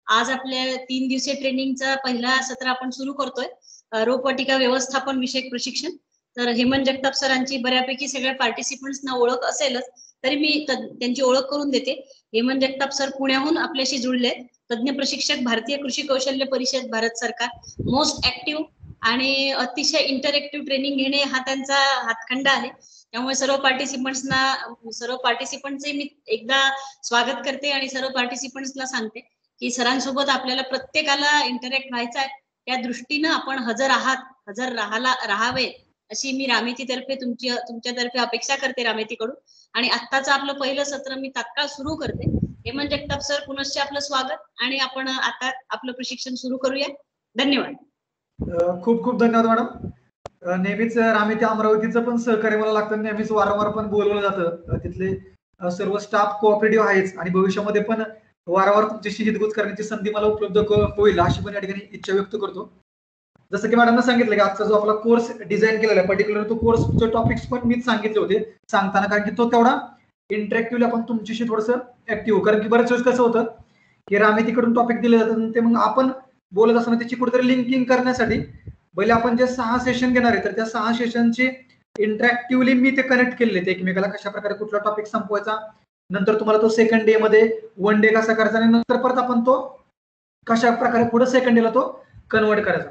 आज आपल्या 3 दिवसीय ट्रेनिंगचा पहिला सत्र आपण सुरू करतोय. रोपवाटिका व्यवस्थापन विषयक प्रशिक्षण. तर हेमंत जगताप सरांची बऱ्यापैकी सगळ्या पार्टिसिपंट्सना ओळख असेलच, तरी मी त्यांची ओळख करून देते. हेमंत जगताप सर पुण्याहून आपल्याशी जुळले. तज्ञ प्रशिक्षक, भारतीय कृषी कौशल्य परिषद, भारत सरकार. मोस्ट ऍक्टिव्ह आणि अतिशय इंटरॅक्टिव्ह ट्रेनिंग घेणे हा त्यांचा हातखंडा आहे. त्यामुळे सर्व पार्टिसिपंटचे मी एकदा स्वागत करते आणि सर्व पार्टिसिपंट्सला सांगते की सरांसोबत आपल्याला प्रत्येकाला इंटरॅक्ट व्हायचं आहे. त्या दृष्टीनं आपण हजर राहावे अशी मी रामेतीतर्फे तुमच्यातर्फे अपेक्षा करते रामेतीकडून. आणि आत्ताचं आपलं पहिलं सत्र मी तात्काळ सुरू करते. हेमंत जगताप सर, पुनश्च आपलं स्वागत आणि आपण आता आपलं प्रशिक्षण सुरू करूया. धन्यवाद. खूप खूप धन्यवाद मॅडम. नेहमीच रामेती अमरावतीचं पण सहकार्य मला लागतं, नेहमीच वारंवार पण बोलवलं जातं. तिथले सर्व स्टाफ कोऑपरेटिव्ह आहेच आणि भविष्यामध्ये पण वारंवार तुमच्याशी हितगुज करण्याची संधी मला उपलब्ध होईल अशी पण या ठिकाणी इच्छा व्यक्त करतो. जसं की मॅडमने सांगितलं की आजचा जो आपला कोर्स डिझाईन केलेला आहे पर्टिक्युलर, तो कोर्सचे टॉपिक्स पण मीच सांगितले होते सांगताना, कारण की तो तेवढा इंटरॅक्टिव्हली आपण तुमच्याशी थोडंसं ऍक्टिव्ह, कारण की बऱ्याच वेळेस कसं होतं की रामेतीकडून टॉपिक दिले जातात ते मग आपण बोलत असताना त्याची कुठेतरी लिंकिंग करण्यासाठी पहिले आपण जे 6 सेशन घेणार आहे तर त्या 6 सेशनची इंटरॅक्टिव्हली मी ते कनेक्ट केलेले आहेत एकमेकाला, कशा प्रकारे कुठला टॉपिक संपवायचा, नंतर तुम्हाला तो सेकंड डे मध्ये 1 डे कसा करायचा आणि नंतर परत आपण तो कशा प्रकारे पुढे सेकंड डेला तो कन्वर्ट करायचा.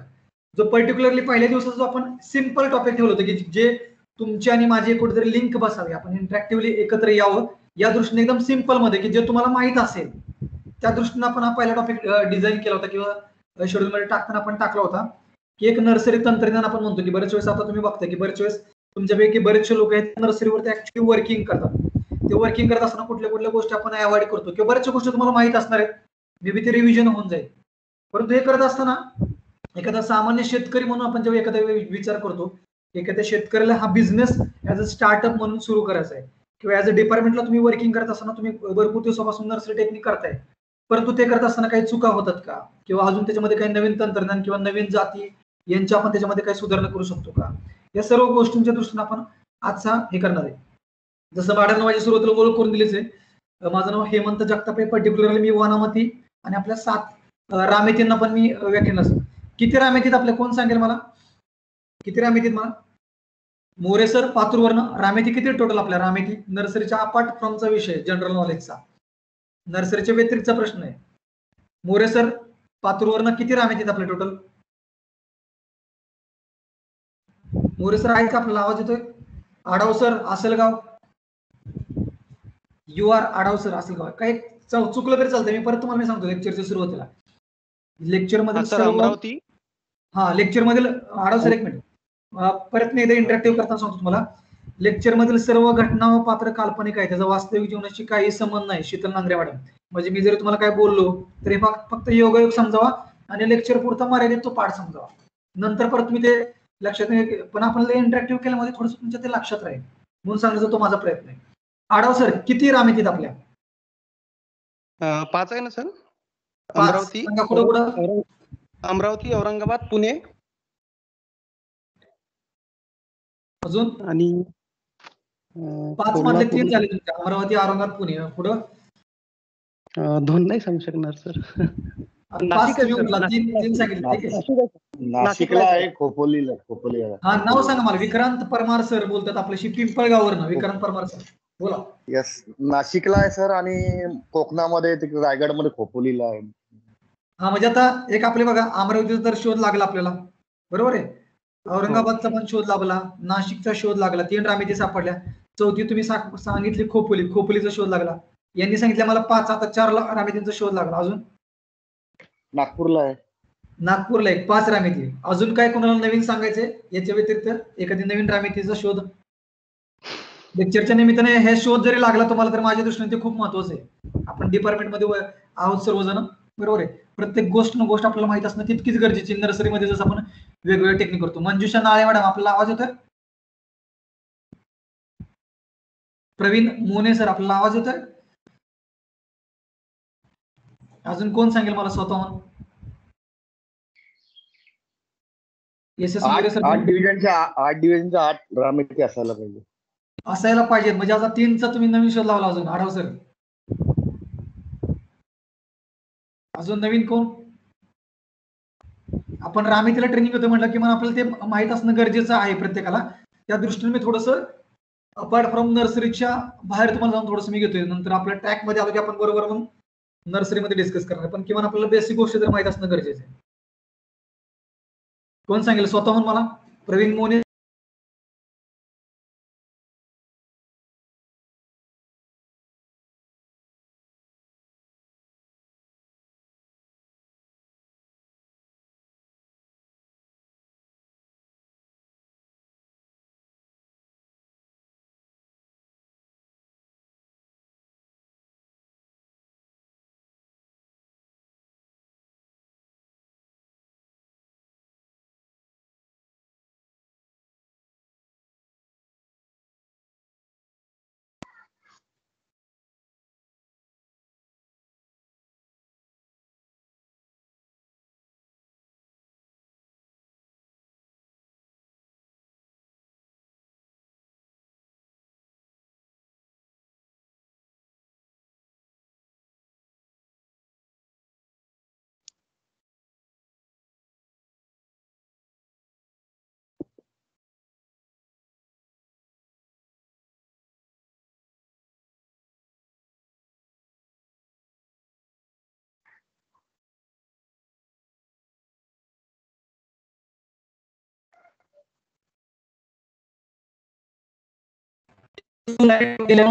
जो पर्टिक्युलरली पहिल्या दिवसाचा जो आपण सिम्पल टॉपिक ठेवलं होतं की जे तुमची आणि माझी कुठेतरी लिंक बसावी, आपण इंटरॅक्टिव्हली एकत्र यावं या दृष्टीने एकदम सिम्पल मध्ये की जे तुम्हाला माहित असेल त्या दृष्टीने आपण हा पहिला टॉपिक डिझाईन केला होता किंवा शेड्यूल मध्ये टाकताना आपण टाकला होता की एक नर्सरी तंत्रज्ञान आपण म्हणतो की बरेच वेळेस आता तुम्ही बघता की बरेच वेळेस तुमच्यापैकी बरेचसे लोक आहेत नर्सरीवरती ऍक्च्युअली वर्किंग करतात. ते वर्किंग करत असताना कुठल्या गोष्टी आपण अवॉइड करतो किंवा बऱ्याचशा गोष्टी तुम्हाला माहित असणार आहेत, मे बी ते रिव्हिजन होऊन जाईल. परंतु हे करत असताना एखादा सामान्य शेतकरी म्हणून आपण जेव्हा एखादा विचार करतो, एखाद्या शेतकऱ्याला हा बिझनेस ऍज अ स्टार्टअप म्हणून सुरू करायचा आहे किंवा ऍज अ डिपार्टमेंटला तुम्ही वर्किंग करत असताना तुम्ही भरपूर दिवसापासून नर्सरी टेक्निक करताय, परंतु ते करत असताना काही चुका होतात का किंवा अजून त्याच्यामध्ये काही नवीन तंत्रज्ञान किंवा नवीन जाती यांच्या आपण त्याच्यामध्ये काही सुधारणा करू शकतो का, या सर्व गोष्टींच्या दृष्टीने आपण आजचा हे करणार आहे. जसं मॅडमने माझी सुरुवातीला ओळख करून दिलीच आहे, माझं नाव हेमंत जगताप आहे. पर्टिक्युलरली मी वनामती आणि आपल्या 7 रामेतींना पण मी व्याख्यान असतो. किती रामेतीत आपल्या कोण सांगेल मला, किती रामेतीत मला? मोरे सर पातूरवरनं. रामेती किती टोटल आपल्या रामेती नर्सरीच्या अपार्ट फ्रॉमचा विषय जनरल नॉलेजचा, नर्सरीच्या व्यतिरिक्तचा प्रश्न आहे. मोरे सर पातूरवरनं किती रामेतीत आपले टोटल? मोरे सर आहे का आपल्याला आवाज येतोय? Adhav sir Asalgaon, you are Adhav sir Asalgaon. काही चुकलं तरी चालतंय, मी परत तुम्हाला सांगतो लेक्चरच्या सुरुवातीला. लेक्चर मध्ये अमरावती, हा लेक्चर मधील आढाव सर एक मिनिट परत मी एकदा इंटरॅक्टिव्ह करताना सांगतो तुम्हाला. लेक्चर मधील सर्व घटना व पात्र काल्पनिक आहे, त्याचा वास्तविक जीवनाशी काही संबंध नाही. शीतल नांगरे मॅडम, म्हणजे मी जरी तुम्हाला काय बोललो तरी फक्त योगायोग समजावा आणि लेक्चर पुरता मर्यादित तो पाठ समजावा, नंतर परत तुम्ही ते लक्षात नाही. पण आपण इंटरॅक्टिव्ह केल्यामध्ये थोडंसं तुमच्या ते लक्षात राहील म्हणून सांगण्याचा तो माझा प्रयत्न आहे. आढाव सर किती रामेतीत आपल्या? 5 आहे ना सर. अमरावती, अमरावती, औरंगाबाद, पुणे अजून आणि 5 मधले 3 झाले तुमच्या, अमरावती, औरंगाबाद, पुणे. पुढं 2 नाही सांगू शकणार सर. नाशिकला आहे, खोपोलीला. हा नाव सांगा मला. विक्रांत परमार सर बोलतात आपल्याशी पिंपळगाववरनं. विक्रांत परमार सर बोला. यस, नाशिकला आहे सर आणि कोकणामध्ये रायगडमध्ये खोपोलीला आहे. हा म्हणजे आता एक आपले बघा अमरावतीचा तर शोध लागला आपल्याला, बरोबर आहे. औरंगाबादचा पण शोध लागला, नाशिकचा शोध लागला, 3 रामेती सापडल्या. 4थी तुम्ही सांगितली खोपोलीचा शोध लागला. यांनी सांगितलं मला 5, आता 4 रामेतींचा शोध लागला. अजून नागपूरला आहे. नागपूरला एक 5 रामेती. अजून काय कोणाला नवीन सांगायचंय याच्या व्यतिरिक्त एखादी नवीन रामेतीचा शोध? लेक्चरच्या निमित्ताने हे शोध जरी लागला तुम्हाला तर माझ्या दृष्टीने ते खूप महत्वाचं आहे. आपण डिपार्टमेंटमध्ये आहोत सर्वजण, बरोबर आहे. प्रत्येक गोष्ट आपल्याला माहित असणं तितकीच गरजेची. नर्सरीमध्ये जसं आपण वेगवेगळे टेक्निक करतो. मंजुषा नाळे मॅडम आपल्याला आवाज येतोय? प्रवीण मोने सर आपल्याला आवाज येतोय? अजून कोण सांगेल मला स्वतःहून? 8 डिव्हिजनच्या 8 रामेती असायला पाहिजे. म्हणजे आता 3चा तुम्ही नवीन शोध लावला. अजून आढाव सर अजून नवीन कोण? आपण रामितीला ट्रेनिंग होतं म्हटलं की मग आपल्याला ते माहित असणं गरजेचं आहे प्रत्येकाला. त्या दृष्टीने मी थोडंसं अपार्ट फ्रॉम नर्सरीच्या बाहेर तुम्हाला जाऊन थोडंसं मी घेतोय. नंतर आपल्या ट्रॅक मध्ये आलो की आपण बरोबर मग नर्सरीमध्ये डिस्कस करणार, पण किमान आपल्याला बेसिक गोष्टी तर माहित असणं गरजेचं आहे. कोण सांगेल स्वतःहून मला? प्रवीण मोने.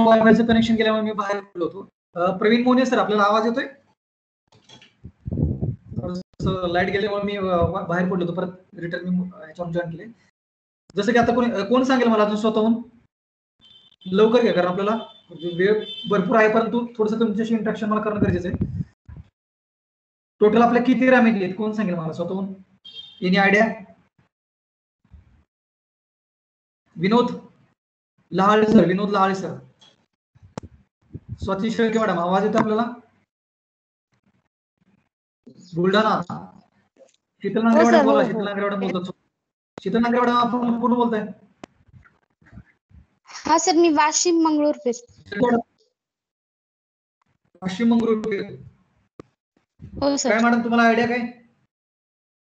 वायफायचं कनेक्शन केल्यामुळे मी बाहेर पडलो होतो. प्रवीण मोने सर, आपल्याला आवाज येतोय? लाईट गेल्यामुळे मी बाहेर पडलो होतो, परत रिटर्न मी ह्याच्यावर जॉईन केले. जसं की आता कोण सांगेल मला अजून स्वतःहून? लवकर घ्या, कारण आपल्याला वेळ भरपूर आहे, परंतु थोडंसं तुमच्याशी इंटरॅक्शन मला करणं गरजेचं आहे. टोटल आपल्या किती रामिती आहेत? कोण सांगेल मला स्वतःहून? Any idea? Vinod Lahale sir, Vinod Lahale sir. Swati Shelke madam, आवाज येतो आपल्याला? बुलढाणा. शीतल नांगरे मॅडम बोला. शीतल नांगरे मॅडम बोलतात. शीतल नांगरे मॅडम, आपण कोण बोलताय? हा सर, मी वाशिम मंगळूरपीर. वाशिम मंगळूर. हो सर. काय मॅडम तुम्हाला आयडिया काय?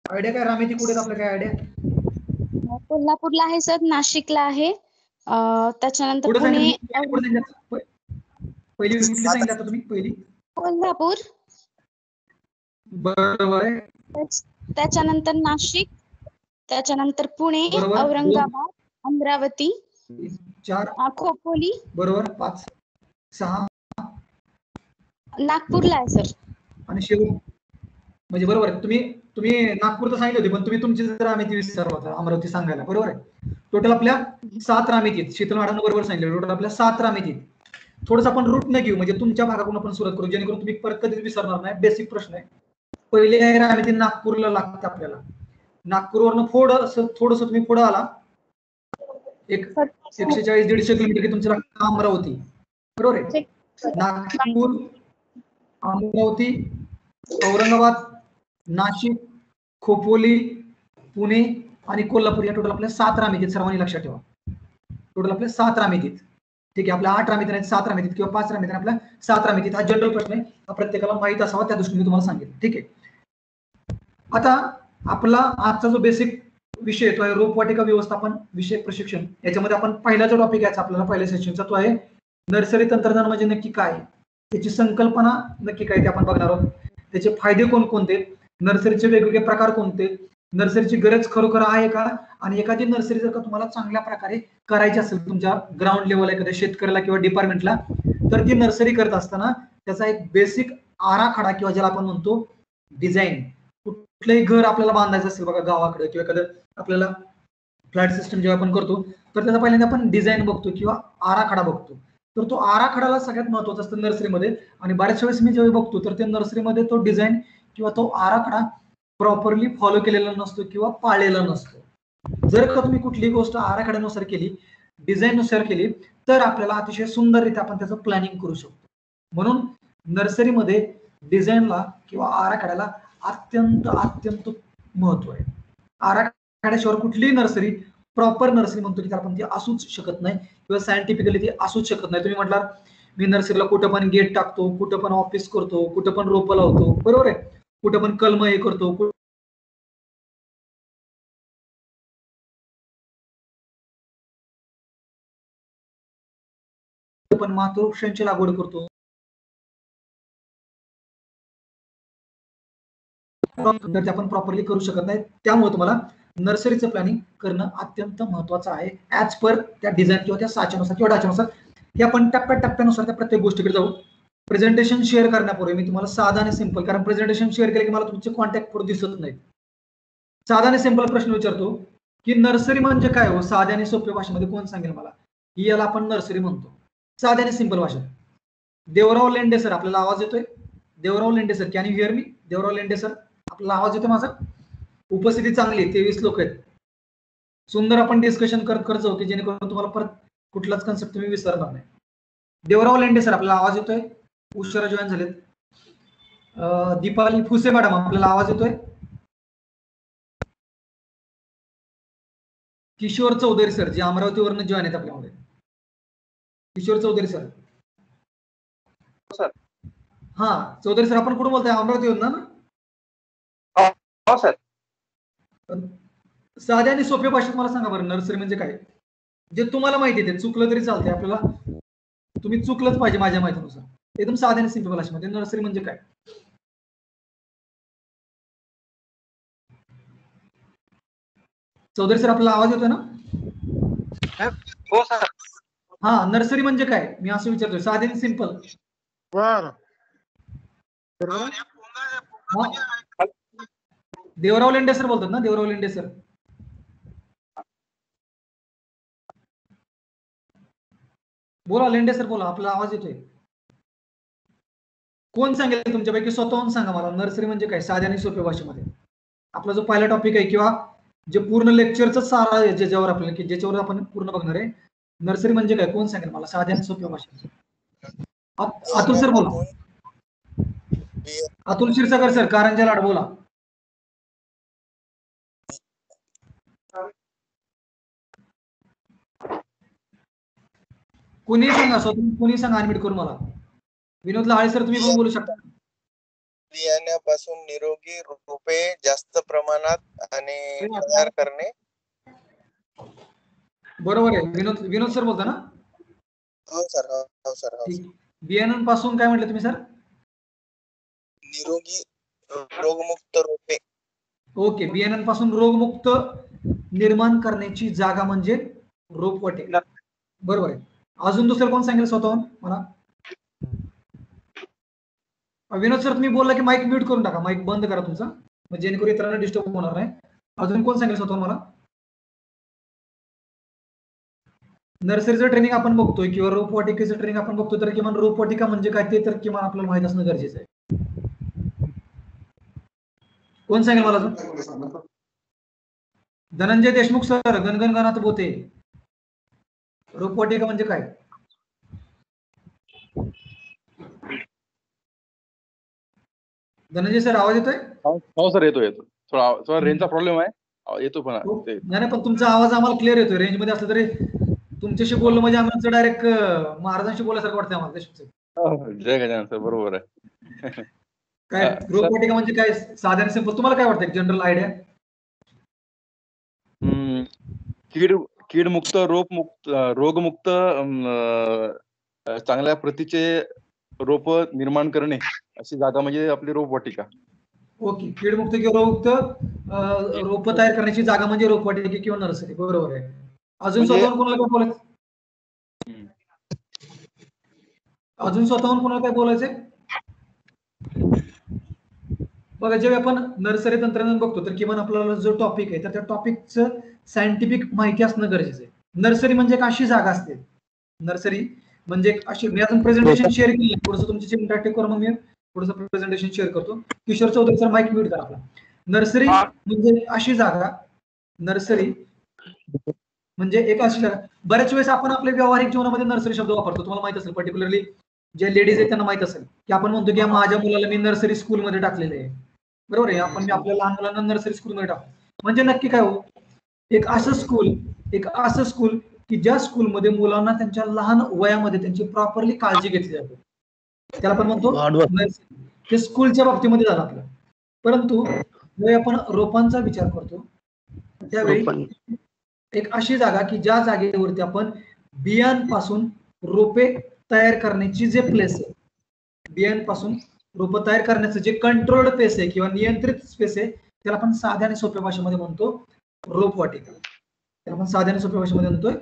आयडिया काय रामिती कुठे आहेत आपल्या? काय आयडिया? कोल्हापूरला आहे सर, नाशिकला आहे, त्याच्यानंतर पुणे. पहिली सांगितलं आता तुम्ही? पहिली कोल्हापूर, बरोबर आहे. त्याच्यानंतर नाशिक, त्याच्यानंतर पुणे, औरंगाबाद, अमरावती, 4, खोपोली, बरोबर, 5, 6 नागपूरला आहे सर. आणि शेवट म्हणजे बरोबर आहे. तुम्ही नागपूर तर सांगितले होते, पण तुम्ही तुमची रामिती विसरला होता अमरावती सांगायला. बरोबर आहे. टोटल आपल्या 7 रामिती आहेत. शीतल मॅडम बरोबर सांगितलं. टोटल आपल्या 7 रामिती आहेत. थोडंसं आपण रूट न घेऊ, म्हणजे तुमच्या भागाकडून आपण सुरुवात करू, जेणेकरून तुम्ही परत कधीच विसरणार नाही. बेसिक प्रश्न आहे. पहिले रामिती नागपूरला लागतं आपल्याला. नागपूरवरनं थोडस तुम्ही पुढे आला, एक 140-150 किलोमीटर की तुमचं लागतं अमरावती. बरोबर आहे. नागपूर, अमरावती, औरंगाबाद, नाशिक, खोपोली, पुणे आणि कोल्हापूर या टोटल आपल्या 7 रामिती आहेत. सर्वांनी लक्षात ठेवा. टोटल आपल्या 7 रामिती आहेत. ठीक आहे. आपल्या 8 रामिती आहेत, 7 रामिती किंवा 5 रामिती, आपल्या 7 रामिती. हा जनरल प्रश्न आहे, हा प्रत्येकाला माहित असावा, त्या दृष्टीने तुम्हाला सांगितलं. ठीक आहे. आता आपला आजचा जो बेसिक विषय तो आहे रोपवाटिका व्यवस्थापन विषय प्रशिक्षण. याच्यामध्ये आपण पहिला जो टॉपिक आहे आपल्याला पहिल्या सेशनचा, तो आहे नर्सरी तंत्रज्ञान म्हणजे नक्की काय, त्याची संकल्पना नक्की काय ते आपण बघणार आहोत. त्याचे फायदे कोणकोणते, नर्सरीचे वेगवेगळे प्रकार कोणते, नर्सरीची गरज खरोखर आहे का, आणि एखादी नर्सरी जर का तुम्हाला चांगल्या प्रकारे करायची असेल तुमच्या ग्राउंड लेवलला, एखाद्या शेतकऱ्याला किंवा डिपार्टमेंटला, तर ती नर्सरी करत असताना त्याचा एक बेसिक आराखडा किंवा ज्याला आपण म्हणतो डिझाईन. कुठलंही घर आपल्याला बांधायचं असेल बघा गावाकडे, किंवा एखादं आपल्याला फ्लॅट सिस्टम जेव्हा आपण करतो, तर त्याचा पहिल्यांदा आपण डिझाईन बघतो किंवा आराखडा बघतो. तर तो आराखडाला सगळ्यात महत्वाचा असतं नर्सरीमध्ये. आणि बऱ्याच वेळेस मी जेव्हा बघतो तर त्या नर्सरीमध्ये तो डिझाईन किंवा तो आराखडा प्रॉपरली फॉलो केलेला नसतो किंवा पाळलेला नसतो. जर का तुम्ही कुठलीही गोष्ट आराखड्यानुसार केली, डिझाईननुसार केली, तर आपल्याला अतिशय सुंदररित्या आपण त्याचं प्लॅनिंग करू शकतो. म्हणून नर्सरीमध्ये डिझाईनला किंवा आराखड्याला अत्यंत महत्व आहे. आराखड्याशिवाय कुठलीही नर्सरी प्रॉपर नर्सरी म्हणतो की आपण ती असूच शकत नाही, किंवा सायंटिफिकली ती असूच शकत नाही. तुम्ही म्हटलं मी नर्सरीला कुठं पण गेट टाकतो, कुठं पण ऑफिस करतो, कुठं पण रोपं लावतो, बरोबर आहे, कुठं पण कलम हे करतो, पण मातृवृक्षांची लागवड करतो. तर आपण प्रॉपरली करू शकत नाही. त्यामुळे तुम्हाला नर्सरीचं प्लॅनिंग करणं अत्यंत महत्वाचं आहे. ऍज पर त्या डिझाईन किंवा त्या साच्यानुसार किंवा डाच्यानुसार हे आपण टप्प्याटप्प्यानुसार त्या प्रत्येक गोष्टीकडे जाऊ. प्रेझेंटेशन शेअर करण्यापूर्वी मी तुम्हाला साधा आणि सिंपल, कारण प्रेझेंटेशन शेअर केलं की मला तुमचे कॉन्टॅक्ट पुढे दिसत नाहीत. साधा आणि सिंपल प्रश्न विचारतो की नर्सरी म्हणजे काय हो, साध्या आणि सोप्या भाषेमध्ये कोण सांगेल मला, की याला आपण नर्सरी म्हणतो साध्या आणि सिंपल भाषेत. देवराव लेंडे सर, आपल्याला आवाज येतोय? Devrao Lende sir, can you here me? Devrao Lende sir, आपल्याला आवाज येतो माझा? उपस्थिती चांगली, 23 लोक आहेत. सुंदर आपण डिस्कशन करत जाऊ की जेणेकरून तुम्हाला परत कुठलाच कन्सेप्ट तुम्ही विसरणार नाही. देवराव लेंडे सर, आपल्याला आवाज येतोय? उशिरा जॉईन झालेत. दीपाली फुसे मॅडम, आपल्याला आवाज येतोय? किशोर चौधरी सर, जे अमरावतीवरून जॉईन आहेत आपल्यामध्ये. किशोर चौधरी सर. सर. हा चौधरी सर, आपण कुठून बोलताय? अमरावतीवरून ना? हो सर. साध्या आणि सोप्या भाषेत मला सांगा बरं, नर्सरी म्हणजे काय? जे तुम्हाला माहिती आहे, चुकलं तरी चालतंय, आपल्याला तुम्ही चुकलंच पाहिजे माझ्या माहितीनुसार. एकदम साध्या आणि सिंपल भाषेमध्ये नर्सरी म्हणजे काय? चौधरी सर, आपल्याला आवाज येतोय ना? हो सर. हा, नर्सरी म्हणजे काय मी असं विचारतोय, साधे आणि सिंपल. देवराव लेंडे सर बोलतात ना? देवराव लेंडे सर, बोला. लेंडे सर बोला, आपला आवाज येतोय. कोण सांगेल तुमच्यापैकी? स्वतःहून सांगा मला, नर्सरी म्हणजे काय साध्या आणि सोप्या भाषेमध्ये. आपला जो पहिला टॉपिक आहे किंवा जे पूर्ण लेक्चरचं सारा आहे, ज्याच्यावर आपल्याला की ज्याच्यावर आपण पूर्ण बघणार आहे, नर्सरी म्हणजे काय कोण सांगेल मला साध्या आणि सोप्या भाषेत? अतुल सर बोला. अतुल क्षीरसागर सर, कारंजा लाड, बोला. कोणी सांगा, स्वतः कोणी सांगा अनम्यूट करून मला. विनोद लहाळे सर, तुम्ही पण बोलू शकता. बियाण्यापासून निरोगी रोपे जास्त प्रमाणात आणि तयार करणे. बरोबर आहे. विनोद सर बोलता ना? हो सर, हो सर. बियाण्यांपासून काय म्हटलं तुम्ही सर? निरोगी रोगमुक्त रोपे. ओके, बियाण्यांपासून रोगमुक्त निर्माण करण्याची जागा म्हणजे रोपवाटिका. बरोबर आहे. अजून दुसरं कोण सांगेल स्वतःहून मला? विनोद सर, तुम्ही बोलला की माईक म्यूट करून टाका, माईक बंद करा तुमचा, म्हणजे जेणेकरून इतरांना डिस्टर्ब होणार नाही. अजून कोण सांगेल स्वतःहून मला? नर्सरीचं ट्रेनिंग आपण बघतोय किंवा रोपवाटिकेचं ट्रेनिंग आपण बघतोय, तर किमान रोपवाटिका म्हणजे काय ते तर किमान आपल्याला माहित असणं गरजेचं आहे. कोण सांगेल मला अजून? धनंजय देशमुख सर, गणगणगणात बोते, रोपवाटिका म्हणजे काय? धनंजय सर, आवाज येतोय? हो सर, येतो. थोडा रेंजचा प्रॉब्लेम आहे, येतो पण. नाही, पण तुमचा आवाज आम्हाला क्लिअर येतोय. रेंज मध्ये असलं तरी तुमच्याशी बोललं म्हणजे आम्हाला डायरेक्ट महाराजांशी बोलल्यासारखं वाटतं आम्हाला. देशमुख जय गजानन सर, बरोबर आहे. काय रोपवाटिका म्हणजे काय, साधारण सिंपल तुम्हाला काय वाटतं जनरल आयडिया? कीडमुक्त, रोगमुक्त, चांगल्या प्रतीचे रोप निर्माण करणे, अशी जागा म्हणजे आपली रोपवाटिका. ओके, कीडमुक्त किंवा रोगमुक्त रोप तयार करण्याची जागा म्हणजे रोपवाटिका किंवा नर्सरी. बरोबर आहे. अजून स्वतःहून कोणाला काय बोलायचं? अजून स्वतःहून कोणाला काय बोलायचंय? बघा, जेव्हा आपण नर्सरी तंत्रज्ञान बघतो तर किमान आपल्याला जो टॉपिक आहे तर त्या टॉपिकचं सायंटिफिक माहिती असणं गरजेचं आहे. नर्सरी म्हणजे एक अशी जागा असते, नर्सरी म्हणजे एक अशी, मी अजून प्रेझेंटेशन शेअर केली, थोडंसं तुमची इंटरॅक्टिव्ह करून मग मी थोडंसं प्रेझेंटेशन शेअर करतो. Kishor Chaudhari sir, mic mute करा आपला. नर्सरी म्हणजे अशी जागा, नर्सरी म्हणजे एक अशी जागा. बऱ्याच वेळेस आपण आपल्या व्यावहारिक जीवनामध्ये नर्सरी शब्द वापरतो. तुम्हाला माहित असेल, पर्टिक्युलरली जे लेडीज आहेत त्यांना माहित असेल की आपण म्हणतो की माझ्या मुलाला मी नर्सरी स्कूलमध्ये टाकलेले आहे. बरोबर आहे. आपण आपल्या लहान मुलांना नर्सरी स्कूलमध्ये टाकतो. म्हणजे नक्की काय हो, एक असं स्कूल की ज्या स्कूलमध्ये मुलांना त्यांच्या लहान वयामध्ये त्यांची प्रॉपरली काळजी घेतली जाते, त्याला आपण म्हणतो नर्सरी. ते स्कूलच्या बाबतीमध्ये झालं आपलं. परंतु ज्यावेळी आपण रोपांचा विचार करतो त्यावेळी एक अशी जागा की ज्या जागेवरती आपण बियांपासून रोपे तयार करण्याची जे प्लेस आहे, बियांपासून रोप तयार करण्याचं जे कंट्रोल्ड स्पेस आहे किंवा नियंत्रित स्पेस आहे, त्याला आपण साध्या आणि सोप्या भाषेमध्ये म्हणतो रोपवाटिका. त्याला आपण साध्या आणि सोप्या भाषेमध्ये म्हणतोय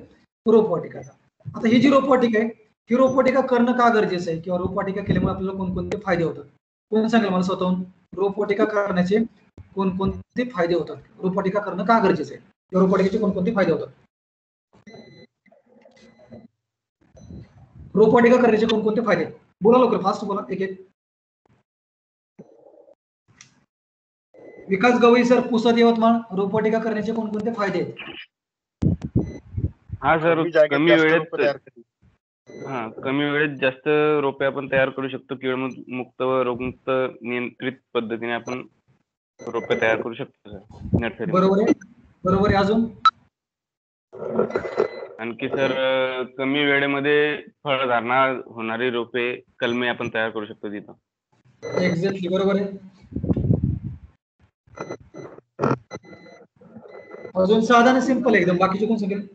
रोपवाटिका. आता ही जी रोपवाटिका आहे, ही रोपवाटिका करणं का गरजेचं आहे किंवा रोपवाटिका केल्यामुळे आपल्याला कोणकोणते फायदे होतात? कोण सांगेल मला स्वतःहून रोपवाटिका करण्याचे कोणकोणते फायदे होतात? रोपवाटिका करणं का गरजेचं आहे किंवा रोपवाटिकेचे कोणकोणते फायदे होतात? रोपवाटिका करण्याचे कोणकोणते फायदे? बोला लवकर, फास्ट बोला, एक एक. विकास गवई सर, पुसद, यवतमाळ, रोपवाटिका करण्याचे कोणकोणते फायदे आहेत? हा सर, कमी वेळेत जास्त रोपे आपण तयार करू शकतो. कीडमुक्त व रोगमुक्त नियंत्रित पद्धतीने आपण रोपे तयार करू शकतो सर नर्सरी. बरोबर आहे, बरोबर आहे. अजून आणखी सर, कमी वेळेमध्ये फळधारणा होणारी रोपे, कलमे आपण तयार करू शकतो तिथं. एक्झॅक्टली बरोबर आहे. अजून साधारण सिंपल एकदम, बाकीचे कोण सांगेल?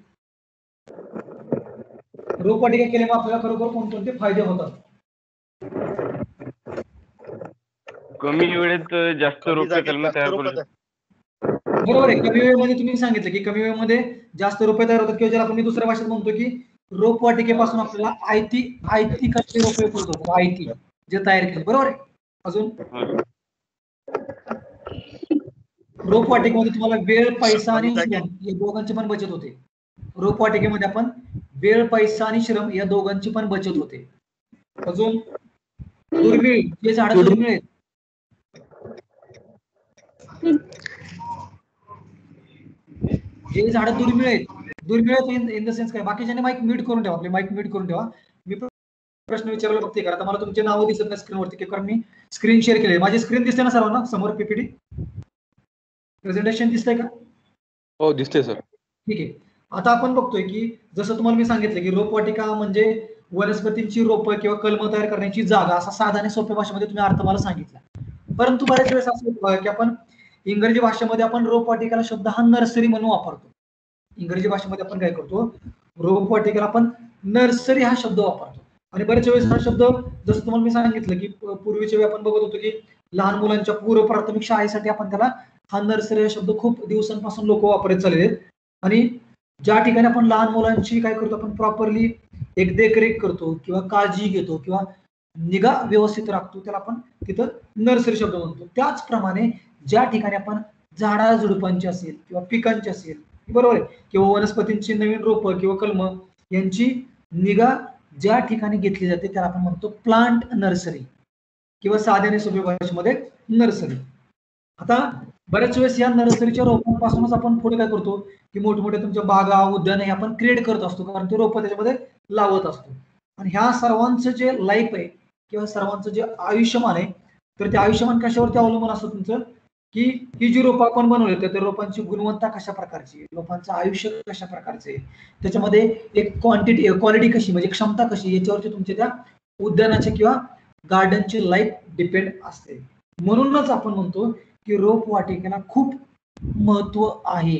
रोपवाटिका केल्यामुळे आपल्याला खरोखर कोणकोणते फायदे होतात? कमी वेळेत जास्त रोपे कलमे तयार करू शकतो. बरोबर आहे. कमी वेळेमध्ये तुम्ही सांगितलं की कमी वेळेमध्ये जास्त रोपे तयार होतात, किंवा ज्याला आपण दुसऱ्या भाषेत म्हणतो की रोपवाटिकेपासून आपल्याला आयती कच्चे रोपे उपलब्ध होतात, आयती जे तयार केले. बरोबर आहे. अजून रोपवाटिकेमध्ये तुम्हाला वेळ, पैसा आणि श्रम या दोघांची पण बचत होते. रोपवाटिकेमध्ये आपण वेळ, पैसा आणि श्रम या दोघांची पण बचत होते. अजून दुर्मिळ, जे झाडं दुर्मिळ आहेत, जे झाडं दुर्मिळ आहेत, दुर्मिळ इन द सेन्स काय? बाकीच्याने माईक म्यूट करून ठेवा, आपले माईक म्यूट करून ठेवा. मी प्रश्न विचारला बघते, कारण आता मला तुमचे नावं दिसत नाही स्क्रीनवरती, कारण मी स्क्रीन शेअर केले. माझी स्क्रीन दिसते ना सर्वांना समोर? पीपीटी प्रेझेंटेशन दिसतंय का? हो, दिसते सर. ठीक आहे. आता आपण बघतोय की जसं तुम्हाला मी सांगितलं की रोपवाटिका म्हणजे वनस्पतींची रोपं किंवा कलम तयार करण्याची जागा, असा साधा आणि सोप्या भाषेमध्ये तुम्ही अर्थ मला सांगितला. परंतु बऱ्याच वेळेस असं होतं की आपण इंग्रजी भाषेमध्ये आपण रोपवाटिकेला शब्द हा नर्सरी म्हणून वापरतो. इंग्रजी भाषेमध्ये आपण काय करतो? रोपवाटिकेला आपण नर्सरी हा शब्द वापरतो. आणि बऱ्याच वेळेस हा शब्द, जसं तुम्हाला मी सांगितलं की पूर्वीच्या वेळी आपण बघत होतो की लहान मुलांच्या पूर्व प्राथमिक शाळेसाठी आपण त्याला हा नर्सरी हा शब्द खूप दिवसांपासून लोक वापरत चालले आहेत. आणि ज्या ठिकाणी आपण लहान मुलांची काय करतो, आपण प्रॉपरली एक देखरेख करतो किंवा काळजी घेतो किंवा निगा व्यवस्थित राखतो, त्याला आपण तिथं नर्सरी शब्द म्हणतो. त्याचप्रमाणे ज्या ठिकाणी आपण झाडा झुडपांची असेल किंवा पिकांची असेल, बरोबर आहे, किंवा वनस्पतींची नवीन रोपं किंवा कलम यांची निगा ज्या ठिकाणी घेतली जाते त्याला आपण म्हणतो प्लांट नर्सरी किंवा साध्या आणि सोप्या भाषेमध्ये नर्सरी. आता बऱ्याच वेळेस या नर्सरीच्या रोपांपासूनच आपण पुढे काय करतो की मोठमोठ्या तुमच्या बागा, उद्यान हे आपण क्रिएट करत असतो, कारण ते रोपं त्याच्यामध्ये लावत असतो. आणि ह्या सर्वांचं जे लाईफ आहे किंवा सर्वांचं जे आयुष्यमान आहे, तर ते आयुष्यमान कशावरती अवलंबून असतं तुमचं, की ही जी रोपं आपण बनवली तर त्या रोपांची गुणवत्ता कशा प्रकारची, रोपांचं आयुष्य कशा प्रकारचे, त्याच्यामध्ये एक क्वालिटी कशी, म्हणजे क्षमता कशी, याच्यावरती तुमच्या त्या उद्यानाचे किंवा गार्डनची लाईफ डिपेंड असते. म्हणूनच आपण म्हणतो की रोपवाटिकेला खूप महत्व आहे.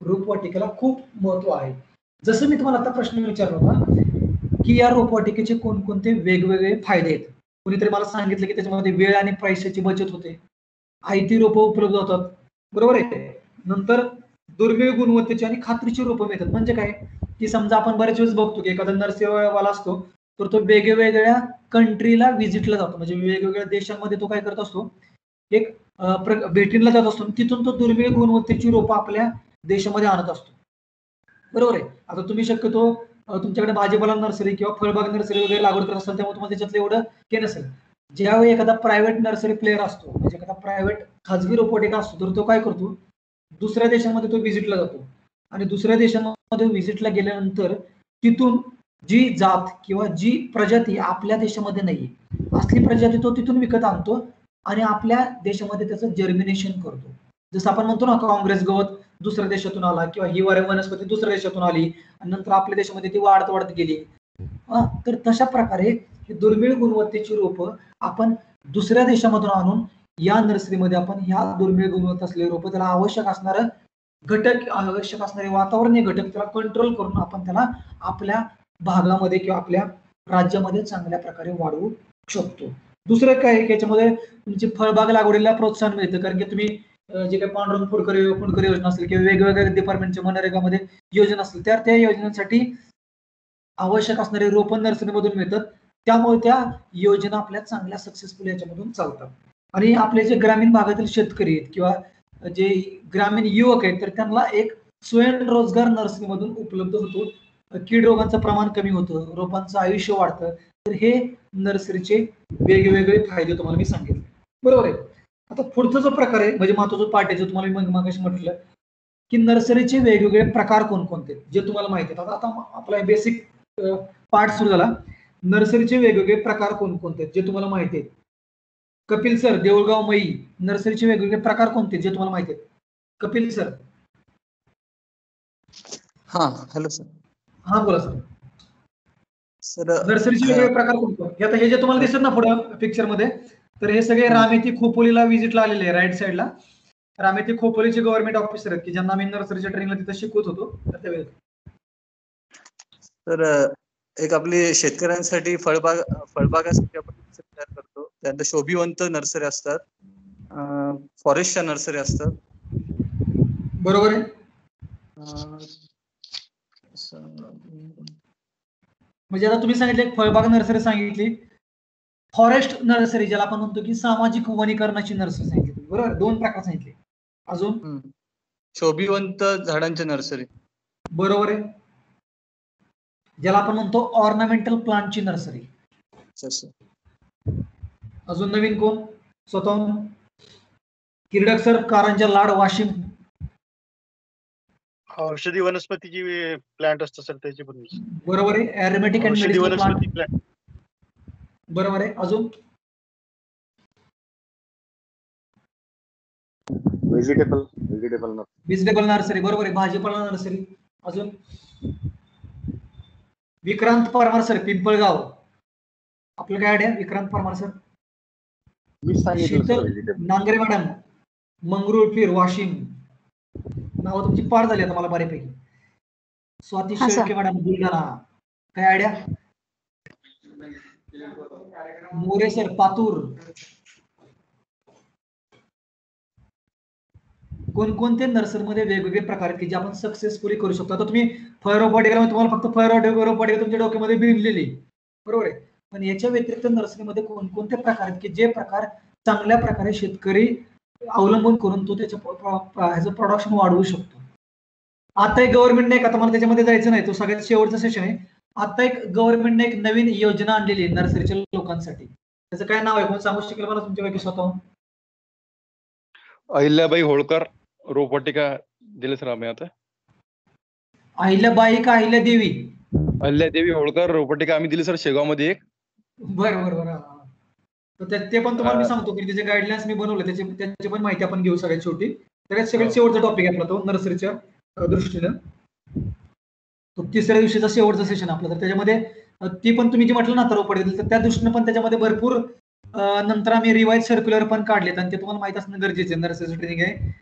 रोपवाटिकेला खूप महत्व आहे. जसं मी तुम्हाला आता प्रश्न विचारला होता की या रोपवाटिकेचे कोणकोणते वेगवेगळे फायदे आहेत. कोणीतरी मला सांगितलं की त्याच्यामध्ये वेळ आणि पैशाची बचत होते, आयती रोपं उपलब्ध होतात, बरोबर आहे. नंतर दुर्मिळ गुणवत्तेची आणि खात्रीची रोपं मिळतात. म्हणजे काय की समजा आपण बरेच वेळेस बघतो की एखादा नर्सरीवाला असतो, तर तो वेगवेगळ्या कंट्रीला व्हिजिटला जातो, म्हणजे वेगवेगळ्या देशांमध्ये तो काय करत असतो, एक भेटीला जात असतो, तिथून तो दुर्मिळ गुणवत्तेची रोपं आपल्या देशामध्ये आणत असतो, बरोबर आहे. आता तुम्ही शक्यतो तुमच्याकडे भाजीपाला नर्सरी किंवा फळबाग नर्सरी वगैरे लागवड करत असाल, त्यामुळे तुम्हाला त्याच्यातलं एवढं हे नसेल. ज्यावेळी एखादा प्रायव्हेट नर्सरी प्लेअर असतो, म्हणजे एखादा प्रायव्हेट खाजगी रोपवाटिका असतो, तर तो काय करतो, दुसऱ्या देशांमध्ये तो व्हिजिटला जातो आणि दुसऱ्या देशांमध्ये व्हिजिटला गेल्यानंतर तिथून जी जात किंवा जी प्रजाती आपल्या देशामध्ये नाहीये, असली प्रजाती तो तिथून विकत आणतो आणि आपल्या देशामध्ये त्याचं जर्मिनेशन करतो. जसं आपण म्हणतो ना काँग्रेस गवत दुसऱ्या देशातून आला किंवा ही वनस्पती दुसऱ्या देशातून आली आणि नंतर आपल्या देशामध्ये ती वाढत गेली. तर तशा प्रकारे ही दुर्मिळ गुणवत्तेची रोपं आपण दुसऱ्या देशामधून आणून या नर्सरीमध्ये आपण ह्या दुर्मिळ गुणवत्ता असलेली रोपं त्याला आवश्यक असणारं घटक, आवश्यक असणारे वातावरणीय घटक त्याला कंट्रोल करून आपण त्याला आपल्या भागामध्ये किंवा आपल्या राज्यामध्ये चांगल्या प्रकारे वाढवू शकतो. दुसरं काय याच्यामध्ये तुमची फळबाग लागवडीला प्रोत्साहन मिळतं, कारण की तुम्ही जे काही पांडुरंग फुडकर योजना असेल किंवा वेगवेगळ्या डिपार्टमेंटच्या मनरेगामध्ये योजना असतील त्या योजनांसाठी आवश्यक असणारे रोपण नर्सरीमधून मिळतात. त्यामुळे त्या योजना आपल्या चांगल्या सक्सेसफुल याच्यामधून चालतात. आणि आपले जे ग्रामीण भागातील शेतकरी आहेत किंवा जे ग्रामीण युवक आहेत तर त्यांना एक स्वयंरोजगार नर्सरीमधून उपलब्ध होतो. कीड रोगांचं प्रमाण कमी होतं, रोपांचं आयुष्य वाढतं. तर हे नर्सरीचे वेगवेगळे फायदे तुम्हाला मी सांगितले, बरोबर आहे. आता पुढचा जो प्रकार आहे म्हणजे महत्वाचा पार्ट आहे जो तुम्हाला मी मगाशी म्हटलं की नर्सरीचे वेगवेगळे प्रकार कोणकोणते जे तुम्हाला माहिती आहेत. आता आपला बेसिक पार्ट सुरू झाला. नर्सरीचे वेगवेगळे प्रकार कोणकोणते जे तुम्हाला माहिती आहेत. कपिल सर, देऊळगाव मई, नर्सरीचे वेगवेगळे प्रकार कोणते जे तुम्हाला माहिती आहेत? कपिल सर. हा, हॅलो सर. हा बोला सर. सर नर्सरीचे वेगवेगळे प्रकार कोणते? आता हे जे तुम्हाला दिसत ना पुढे पिक्चर मध्ये, तर हे सगळे रामेती खोपोलीला व्हिजिटला आलेले आहे. राईट साईडला रामेती खोपोलीचे गव्हर्नमेंट ऑफिसर आहेत की ज्यांना आम्ही नर्सरीच्या ट्रेनिंगला तिथे शिकवत होतो. तर एक आपली शेतकऱ्यांसाठी फळबागासाठी आपण तयार करतो. त्यानंतर शोभिवंत नर्सरी असतात, फॉरेस्टच्या नर्सरी असतात, बरोबर आहे. म्हणजे आता तुम्ही सांगितले फळबाग नर्सरी सांगितली, फॉरेस्ट नर्सरी ज्याला आपण म्हणतो की सामाजिक वनीकरणाची नर्सरी सांगितली, बरोबर. 2 प्रकार सांगितले. अजून शोभिवंत झाडांच्या नर्सरी, बरोबर आहे. ज्याला आपण म्हणतो ऑर्नामेंटल प्लांटची नर्सरी. अजून नवीन कोण स्वतःहून? किरडक सर, कारंजा लाड, वाशिम. औषधी वनस्पतीची प्लांट असतं सर त्याची पण. बरोबर आहे. ॲरोमॅटिक अँड मेडिसिनल प्लांट, बरोबर आहे. अजून व्हेजिटेबल नर्सरी, बरोबर आहे. भाजीपाला नर्सरी. अजून विक्रांत परमार सर, पिंपळगाव. आपलं काय idea? Vikrant Parmar sir. Sheetal Nangare madam, Mangrulpir, Washim. नाव तुमची पार झाली आता मला बऱ्यापैकी. स्वाती शेळके मॅडम, बुलढाणा. काय आयडिया? मोरे सर, पातूर. कोणकोणते नर्सरीमध्ये वेगवेगळे प्रकार आहेत की जे आपण सक्सेसफुली करू शकतो. आता तुम्ही फळरोपवाटिकेला तुम्हाला फक्त फळरोपवाटिका तुमच्या डोक्यामध्ये भिनलेली, बरोबर आहे. पण याच्या व्यतिरिक्त नर्सरीमध्ये कोणकोणते प्रकार आहेत की जे प्रकार चांगल्या प्रकारे शेतकरी अवलंबून करून तो त्याचं प्रोडक्शन वाढवू शकतो. आता एक गव्हर्नमेंटने आता मला त्याच्यामध्ये जायचं नाही, तो सगळ्यात शेवटचं सेशन आहे. आता एक गव्हर्नमेंटने एक नवीन योजना आणलेली आहे नर्सरीच्या लोकांसाठी. त्याचं काय नाव आहे? कोण सांगू शकेल मला तुमच्यापैकी स्वतः? अहिल्याबाई होळकर रोपवाटिका दिले सर आम्ही आता. अहिल्याबाई का अहिल्यादेवी? अहिल्यादेवी होळकर रोपवाटिका आम्ही दिली सर शेगावमध्ये एक. बरं. तर ते पण तुम्हाला मी सांगतो की त्याचे गाईडलाईन्स मी बनवले, त्याची पण माहिती आपण घेऊ सगळ्यात शेवटी. सगळ्यात शेवटचा टॉपिक आहे आपला तो नर्सरीच्या दृष्टीनं. तो 3ऱ्या दिवशीचा शेवटचा सेशन आपला. तर त्याच्यामध्ये ती पण तुम्ही जे म्हटलं ना रोपवाटिका, तर त्या दृष्टीनं पण त्याच्यामध्ये भरपूर नंतर आम्ही रिवाइज सर्क्युलर पण काढलेत आणि ते तुम्हाला माहित असणं गरजेचं आहे. नर्सरीचं ट्रेनिंग आहे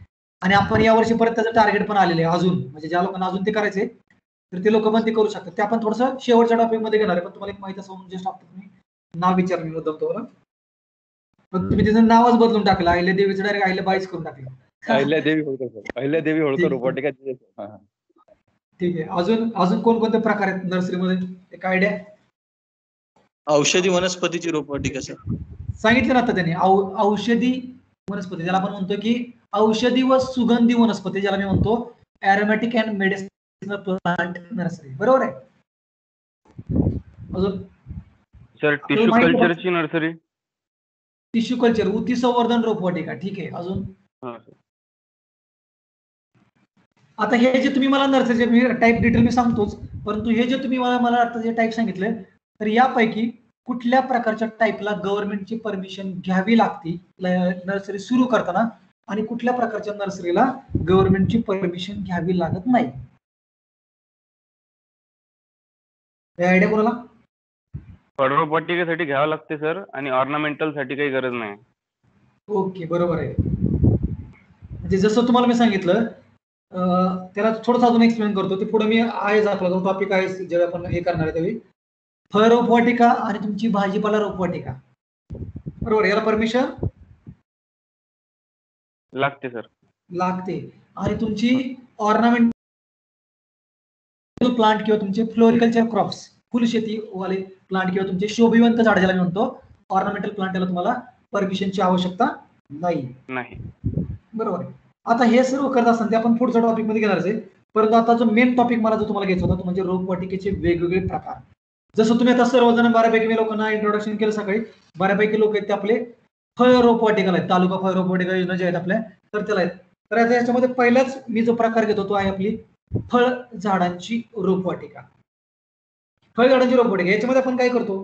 आणि आपण यावर्षी परत त्याचं टार्गेट पण आलेलं आहे अजून, म्हणजे ज्या लोकांना अजून ते करायचंय तर ते लोक पण ते करू शकतात. ते आपण थोडंसं शेवटच्या टॉपिक मध्ये घेणार आहे. पण तुम्हाला एक माहिती असं जस्ट आता तुम्ही नाव विचारलं होतं बरोबर, पण तुम्ही त्याचं नावच बदलून टाकलं. अहिल्यादेवीचं डायरेक्ट अहिल्याबाईच करून टाकलं. अहिल्यादेवी होळकर रोपवाटिका. ठीक आहे. अजून कोणकोणते प्रकार आहेत नर्सरीमध्ये, एक आयडिया? औषधी वनस्पतीची रोपवाटिका सर सांगितलं ना आता त्यांनी. औषधी वनस्पती ज्याला आपण म्हणतो की औषधी व सुगंधी वनस्पती, ज्याला मी म्हणतो aromatic and medicinal plant nursery, बरोबर आहे. अजून सर टिश्यू कल्चरची नर्सरी. टिश्यू कल्चर, उती संवर्धन रोपवाटिका. ठीक आहे. अजून आता हे जे तुम्ही मला नर्सरीचे टाईप डिटेल मी सांगतोच, परंतु हे जे तुम्ही मला आता जे टाईप सांगितले, तर यापैकी कुठल्या प्रकारच्या टाईपला गव्हर्नमेंटची परमिशन घ्यावी लागते नर्सरी सुरू करताना आणि कुठल्या प्रकारच्या नर्सरीला गव्हर्नमेंटची परमिशन घ्यावी लागत नाही? आयडिया कोणाला? फळरोपवाटिकेसाठी घ्यावं लागते सर, आणि ऑर्नामेंटल साठी काही गरज नाही. ओके, बरोबर आहे. म्हणजे जसं तुम्हाला मी सांगितलं, त्याला थोडंसं अजून एक्सप्लेन करतो. ते पुढे मी आहे दाखवला, जो टॉपिक आहे जेव्हा आपण हे करणार आहे त्यावेळी. फळ रोपवाटिका आणि तुमची भाजीपाला रोपवाटिका, बरोबर, याला परमिशन लागते सर. लागते. आणि तुमची ऑर्नामेंट प्लांट किंवा तुमचे फ्लोरिकल्चर क्रॉप्स, फुलशेती वाले प्लांट किंवा तुमचे शोभिवंत झाड ज्याला मी म्हणतो ऑर्नामेंटल प्लांट, याला तुम्हाला परमिशनची आवश्यकता नाही. बरोबर आहे. आता हे सर्व करत असताना ते आपण पुढच्या टॉपिक मध्ये घेणारच आहे. परंतु आता जो मेन टॉपिक मला जो तुम्हाला घ्यायचा होता तो म्हणजे रोपवाटिकेचे वेगवेगळे प्रकार. जसं तुम्ही आता सर्वजण बऱ्यापैकी मी लोकांना इंट्रोडक्शन केलं सकाळी, बऱ्यापैकी लोक आहेत ते आपले फळ रोपवाटिकाला आहेत, तालुका फळ रोपवाटिका योजना जे आहेत आपल्या, तर त्याला आहेत. तर आता याच्यामध्ये पहिलाच मी जो प्रकार घेतो तो आहे आपली फळ झाडांची रोपवाटिका. फळ झाडांची रोपवाटिका याच्यामध्ये आपण काय करतो,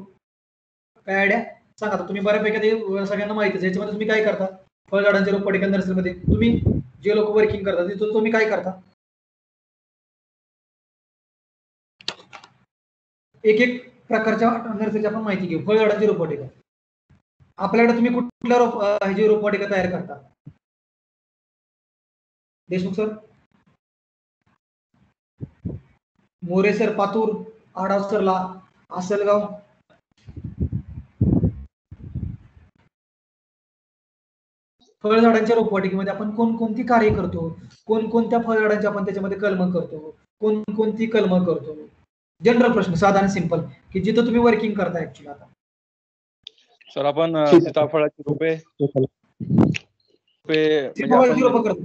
काय आयडिया सांगा? तुम्ही बऱ्यापैकी ते सगळ्यांना माहितीच आहे. याच्यामध्ये तुम्ही काय करता? फळ झाडांच्या रोपवाटिका नर्सरीमध्ये तुम्ही जे लोक वर्किंग करतात तिथं तुम्ही काय करता? एक एक प्रकारच्या नर्सरीची आपण माहिती घेऊ. फळ झाडांची रोपवाटिका आपल्याकडे तुम्ही कुठल्या ह्याची रोपवाटिका तयार करता? देशमुख सर, मोरे सर पातूर, आडाव सरला, आसलगाव, फळझाडांच्या रोपवाटिकेमध्ये आपण कोणकोणती कार्य करतो, कोणकोणत्या फळझाडांची आपण त्याच्यामध्ये कलम करतो, कोणकोणती कलम करतो? जनरल प्रश्न, साधा आणि सिंपल, की जिथं तुम्ही वर्किंग करता ऍक्च्युअली. आता सर आपण सीताफळाची रोपे रोपं करतो.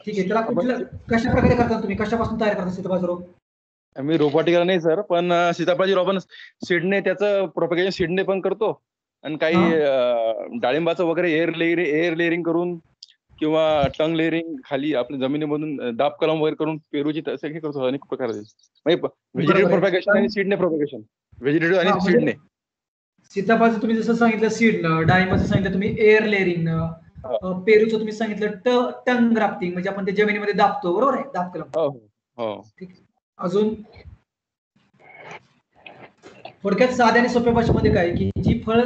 ठीक आहे, त्याला कुठल्या कशा प्रकारे करता तुम्ही? कशापासून तयार करता सीताफळाचं रोप? मी रोपवाटिकेला नाही सर, पण सीताफळाची रोप सीडने, त्याचं प्रोपगेशन सीडने पण करतो, आणि काही डाळिंबाचं वगैरे एअर लेअरिंग करून किंवा टंग लेअरिंग खाली आपल्या जमिनीमधून दाब कलम वगैरे करून पेरूची सगळी करतो. अनेक प्रकारचे म्हणजे व्हेजिटेटिव्ह प्रोपगेशन आणि सीडने प्रोपगेशन, व्हेजिटेटिव्ह आणि सीडने. सीताफळाचं तुम्ही जसं सांगितलं सीड, डाळिंबाचं सांगितलं तुम्ही एअर लेअरिंग, पेरूचं तुम्ही सांगितलं टंग ग्राफ्टिंग, म्हणजे आपण ते जमिनीमध्ये दाबतो, बरोबर आहे, दाब कलम. ठीक आहे. अजून थोडक्यात साध्या आणि सोप्या भाषेमध्ये काय, की जी फळ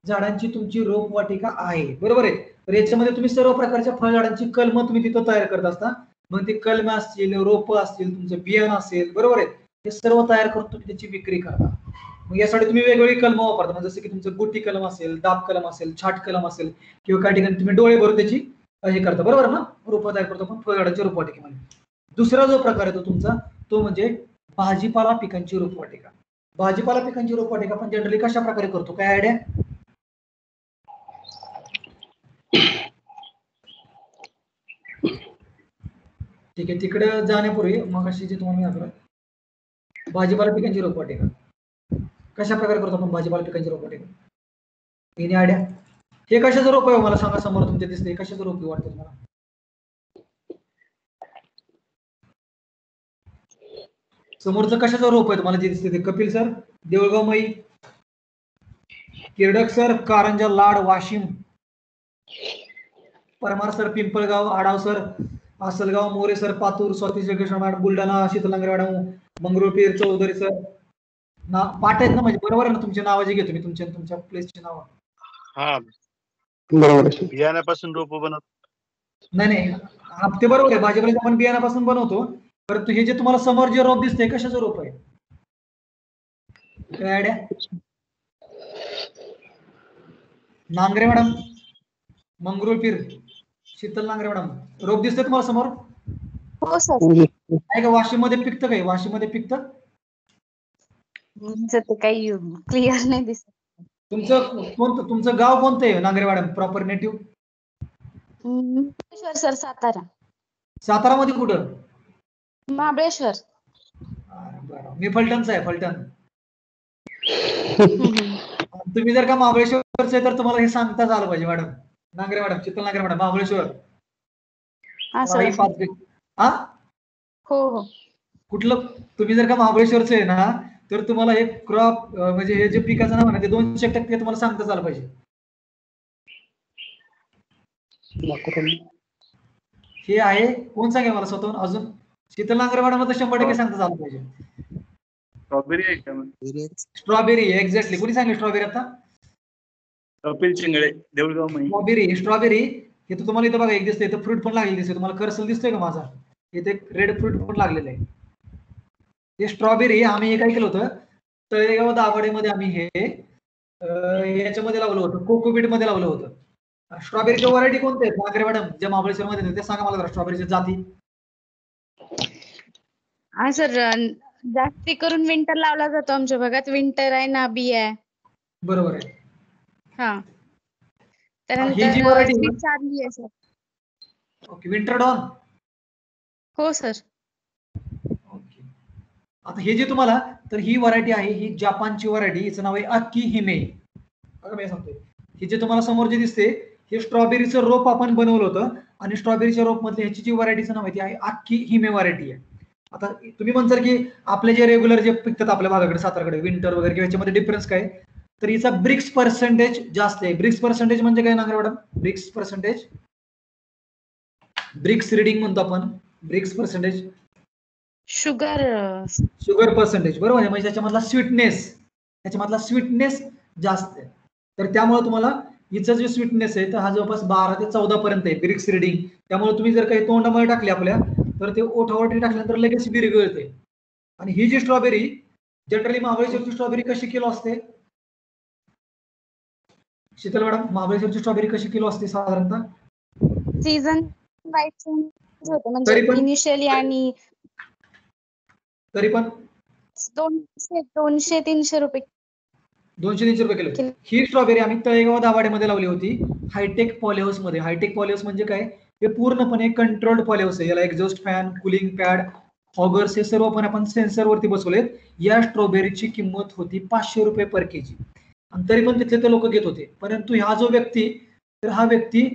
झाडांची तुमची रोपवाटिका आहे, बरोबर आहे, तर याच्यामध्ये तुम्ही सर्व प्रकारच्या फळ झाडांची कलम तुम्ही तिथं तयार करत असता. मग ते कलम असतील, रोप असतील, तुमचं बियाणं असेल, बरोबर आहे, हे सर्व तयार करून तुम्ही त्याची विक्री करता. मग यासाठी तुम्ही वेगवेगळी कलम वापरता, म्हणजे जसं की तुमचं गुटी कलम असेल, दाब कलम असेल, छाट कलम असेल, किंवा काही ठिकाणी तुम्ही डोळे भरून त्याची हे करता, बरोबर ना, रोप तयार करतो आपण फळ झाडांच्या रोपवाटिकेमध्ये. दुसरा जो प्रकार आहे तुमचा तो म्हणजे भाजीपाला पिकांची रोपवाटिका. भाजीपाला पिकांची रोपवाटिका आपण जनरली कशा प्रकारे करतो, काय आयडिया? ठीक आहे, तिकडे जाण्यापूर्वी मग अशी जे तुम्हाला भाजीपाला पिकांची रोपवाटिका कशा प्रकारे करतो आपण? भाजीपाला पिकांची रोपवाटिका येणे आयडिया? हे कशाचं रोप आहे मला सांगा, समोर तुमच्या दिसते कशाचं रोप वाटतं तुम्हाला? समोरचं कशाचं रोप आहे तुम्हाला जे दिसते ते? Kapil sir, Deulgaon Mahi, Kirdak sir, Karanja Lad Washim, Parmar sir Pimpalgaon, Adav sir Asalgaon, More sir Patur, Swati Shrikrishna madam Buldhana, Shital Langre madam Mangrulpir, Chaudhari sir. ना पाठ आहेत ना, म्हणजे बरोबर आहे ना? तुमचे नाव जे घेतो मी, तुमच्या प्लेसचे नाव. हा बरोबर आहे. बियाण्यापासून रोप बनवतो. नाही ते बरोबर आहे, भाजीपाला आपण बियाण्यापासून बनवतो. परंतु हे जे तुम्हाला समोर जे रोप दिसते कशाचं रोप आहे? काय idea? Nangare madam, Mangrulpir, Sheetal Nangare madam, रोप दिसते तुम्हाला समोर? हो सर. आहे का वाशिम मध्ये पिकतं? काही वाशिम मध्ये पिकतं? ते काही क्लिअर नाही दिसत. तुमचं गाव कोणतं आहे Nangare madam? Proper native? Mahabaleshwar sir, Satara. Satara मध्ये कुठं? महाबळेश्वर. मी फलटणचा आहे, फलटण. तुम्ही जर का महाबळेश्वरचे तर तुम्हाला हे सांगताच आलं पाहिजे madam. Nangare madam, Sheetal Nangare madam, Mahabaleshwar. हो. कुठलं? तुम्ही जर का महाबळेश्वरचे आहे ना, तर तुम्हाला हे क्रॉप म्हणजे हे जे पिकाचं नाव आहे ना ते 200% तुम्हाला सांगताच आलं पाहिजे. हे आहे, कोण सांगे मला स्वतःहून अजून? शीतल नांगरे मॅडम तर 100% सांगता झालं पाहिजे. स्ट्रॉबेरी आहे का? Strawberry exactly. कोणी सांगितलं स्ट्रॉबेरी आता? कपिल चिंगळे, देऊळगाव मई. स्ट्रॉबेरी हे तर तुम्हाला इथं बघा एक दिसतंय, इथं फ्रूट पण लागलेलं दिसतंय तुम्हाला. कर्सल दिसतोय का माझा? इथे रेड फ्रूट पण लागलेलं आहे. हे स्ट्रॉबेरी आम्ही हे काय केलं होतं, तळेगाव दाभाडेमध्ये आम्ही हे याच्यामध्ये लावलं होतं, कोकोपीट मध्ये लावलं होतं. स्ट्रॉबेरीच्या व्हरायटी कोणत्या आहेत नागरे मॅडम, ज्या महाबळेश्वर मध्ये ते सांगा मला जरा, स्ट्रॉबेरीच्या जाती. हा सर, जास्ती करून विंटर लावला जातो आमच्या भागात. विंटर आहे, नाबी आहे. बरोबर आहे. हा, ही जी त्यानंतर व्हरायटी स्वीट चार्ली आहे सर. Okay, winter dawn. हो सर. ओके, आता हे जे तुम्हाला, तर ही व्हरायटी आहे, ही जपानची व्हरायटी, हिचं नाव आहे अक्की हिमे. बघा मी सांगतोय, हे जे तुम्हाला समोर जे दिसते, हे स्ट्रॉबेरीचं रोप आपण बनवलं होतं आणि स्ट्रॉबेरीच्या रोप मध्ये ह्याची जी व्हरायटीचं नाव आहे ती आहे अक्की हिमे व्हरायटी आहे. आता तुम्ही म्हणताल की आपले जे रेग्युलर जे पिकतात आपल्या भागाकडे, सातारकडे विंटर वगैरे, किंवा याच्यामध्ये डिफरन्स काय, तर हिचा ब्रिक्स पर्सेंटेज जास्त आहे. ब्रिक्स पर्सेंटेज म्हणजे काय Nagare madam? Brix percentage, brix reading म्हणतो आपण. ब्रिक्स पर्सेंटेज शुगर पर्सेंटेज, बरोबर आहे. म्हणजे त्याच्यामधला स्वीटनेस जास्त आहे. तर त्यामुळे तुम्हाला हिचं जे स्वीटनेस आहे, तर हा जवळपास 12 ते 14 पर्यंत आहे ब्रिक्स रिडिंग. त्यामुळे तुम्ही जर काही तोंडामध्ये टाकले आपल्या, तर ते ओठावरती टाकल्यानंतर लगेच विरघळते. आणि ही जी स्ट्रॉबेरी, जनरली महाबळेश्वरची स्ट्रॉबेरी कशी किलो असते शीतल मॅडम? महाबळेश्वरची स्ट्रॉबेरी कशी किलो असते साधारणतः? सीझन वाईज होतं, म्हणजे तरी पण इनिशियली आणि तरी पण 200-300 रुपये 200-300 रुपये किलो. ही स्ट्रॉबेरी आम्ही तळेगाव दाभाडेमध्ये लावली होती, हायटेक पॉलिहाऊस मध्ये. हायटेक पॉलिहाऊस म्हणजे काय? हे पूर्णपणे कंट्रोल्ड पॉलिहाऊस आहे. याला एक्झॉस्ट फॅन, कुलिंग पॅड, हॉगर्स हे सर्व पण आपण सेन्सरवरती बसवलेत. या स्ट्रॉबेरीची किंमत होती 500 रुपये पर केजी, आणि तरी पण तिथले ते लोक घेत होते. परंतु हा जो व्यक्ती, तर हा व्यक्ती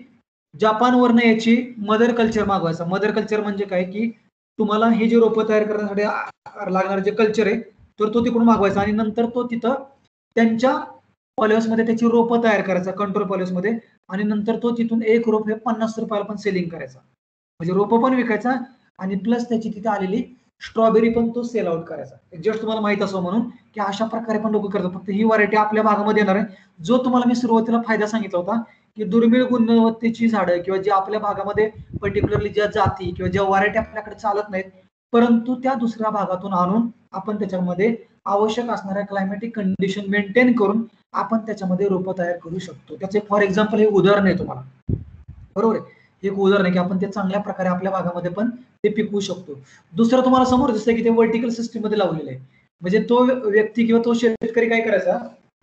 जपानवरनं याची मदर कल्चर मागवायचा. मदर कल्चर म्हणजे काय, की तुम्हाला हे जे रोपं तयार करण्यासाठी लागणार जे कल्चर आहे, तर तो तिकडून मागवायचा आणि नंतर तो तिथं त्यांच्या पॉलिहाऊसमध्ये त्याची रोपं तयार करायचा, कंट्रोल पॉलिहाऊसमध्ये. आणि नंतर तो तिथून एक रोप हे 50 रुपयाला पण सेलिंग करायचा. म्हणजे रोपं पण विकायचा आणि प्लस त्याची तिथे आलेली स्ट्रॉबेरी पण तो सेल आउट करायचा. जस्ट तुम्हाला माहित असो म्हणून, की अशा प्रकारे पण लोक करतात. फक्त ही व्हरायटी आपल्या भागामध्ये येणार आहे. जो तुम्हाला मी सुरुवातीला फायदा सांगितला होता, की दुर्मिळ गुणवत्तेची झाडं, किंवा जे आपल्या भागामध्ये पर्टिक्युलरली ज्या जाती किंवा ज्या व्हरायटी आपल्याकडे चालत नाहीत, परंतु त्या दुसऱ्या भागातून आणून आपण त्याच्यामध्ये आवश्यक असणाऱ्या क्लायमॅटिक कंडिशन मेंटेन करून आपण त्याच्यामध्ये रोपं तयार करू शकतो. त्याचे फॉर एक्झाम्पल हे उदाहरण आहे तुम्हाला, बरोबर आहे. एक उदाहरण आहे की आपण ते चांगल्या प्रकारे आपल्या भागामध्ये पण ते पिकवू शकतो. दुसरं तुम्हाला समोर दिसतंय की ते व्हर्टिकल सिस्टीम मध्ये लावलेलं आहे. म्हणजे तो व्यक्ती किंवा तो शेतकरी काय करायचा,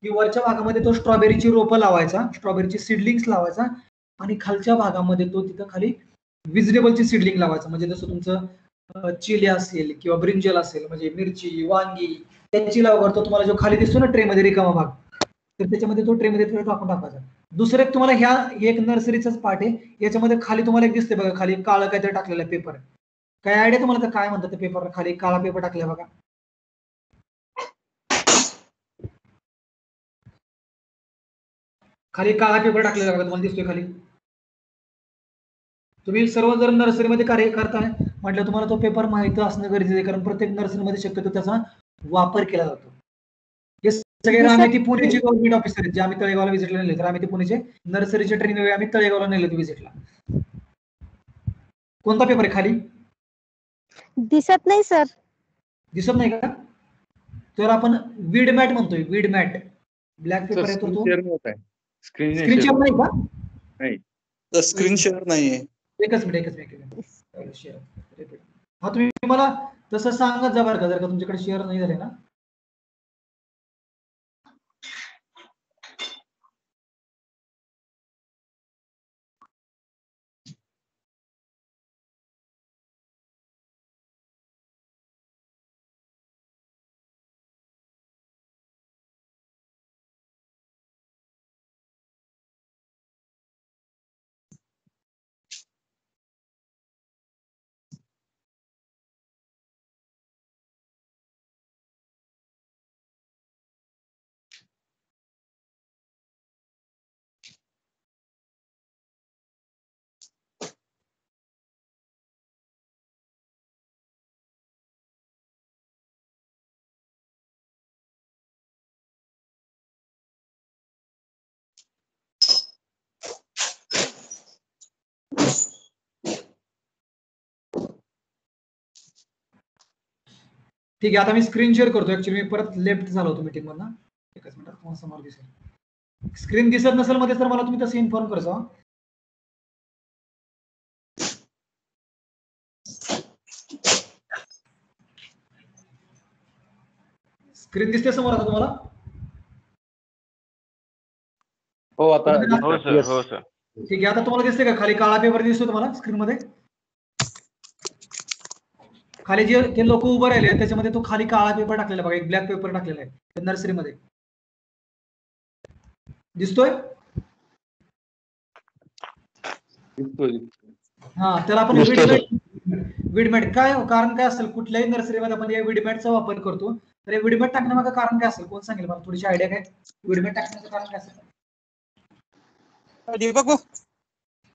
की वरच्या भागामध्ये तो स्ट्रॉबेरीची रोपं लावायचा, स्ट्रॉबेरीची सीडलिंग्स लावायचा, आणि खालच्या भागामध्ये तो तिथं खाली व्हेजिटेबलची सीडलिंग लावायचा. म्हणजे जसं तुमचं चिली असेल किंवा ब्रिंजल असेल, म्हणजे मिरची, वांगी, त्याची लागवड करतो. तुम्हाला जो खाली दिसतो ना ट्रे मध्ये रिकामा भाग, तर त्याच्यामध्ये तो ट्रे मध्ये टाकून टाकायचा. दुसरं एक तुम्हाला ह्या एक नर्सरीचाच पार्ट आहे, याच्यामध्ये खाली तुम्हाला एक दिसते बघा, खाली काळं काहीतरी टाकलेलं पेपर. काय आयडिया तुम्हाला काय म्हणतात ते पेपर? खाली काळा पेपर टाकलाय बघा, खाली काळा पेपर टाकलेला बघा, तुम्हाला दिसतोय खाली. तुम्ही सर्व जर नर्सरीमध्ये कार्य करताय म्हटलं, तुम्हाला तो पेपर माहिती असणं गरजेचं आहे, कारण प्रत्येक नर्सरीमध्ये शक्यतो त्याचा वापर केला जातो. हे सगळे रामेती पुणेचे गव्हर्नमेंट ऑफिसर आहेत, जे आम्ही तळेगावला व्हिजिटला नेले. रामेती पुणेचे नर्सरीचे ट्रेनिंग आम्ही तळेगावला नेले होते व्हिजिटला. कोणता पेपर आहे खाली? दिसत नाही सर. दिसत नाही का? तर आपण वीड मॅट म्हणतोय, वीड मॅट. ब्लॅक पेपर आहे तो. स्क्रीन शेअर नाही का? नाही, स्क्रीन शेअर नाहीये. एकच मिनिट. हा, तुम्ही मला तसं सांगत जा बरं का, जर का तुमच्याकडे शेअर नाही झाले ना. ठीक आहे, आता मी स्क्रीन शेअर करतो. ऍक्च्युली मी परत लेफ्ट झालो होतो मीटिंग मधनं. एकच मिनिट, तुम्हाला समोर दिसेल. स्क्रीन दिसत नसेल मध्ये तर मला तुम्ही तसं इन्फॉर्म करजा. स्क्रीन दिसते समोर आता तुम्हाला? हो आता हो सर, हो सर. ठीक आहे, आता तुम्हाला दिसते का खाली काळा पेपर दिसतो तुम्हाला स्क्रीन मध्ये? खाली जे ते लोक उभं राहिले त्याच्यामध्ये तो खाली काळा पेपर टाकलेला आहे बघा, एक ब्लॅक पेपर टाकलेला आहे नर्सरीमध्ये. दिसतोय? हा, त्याला आपण विडमॅट काय कारण काय असेल कुठल्याही नर्सरीमध्ये आपण या विडमॅटचा वापर करतो, तर विडमॅट टाकण्यामागं कारण काय असेल कोण सांगेल मला? थोडीशी आयडिया काय विडमॅट टाकण्याचं कारण काय असेल? दीपक भाऊ,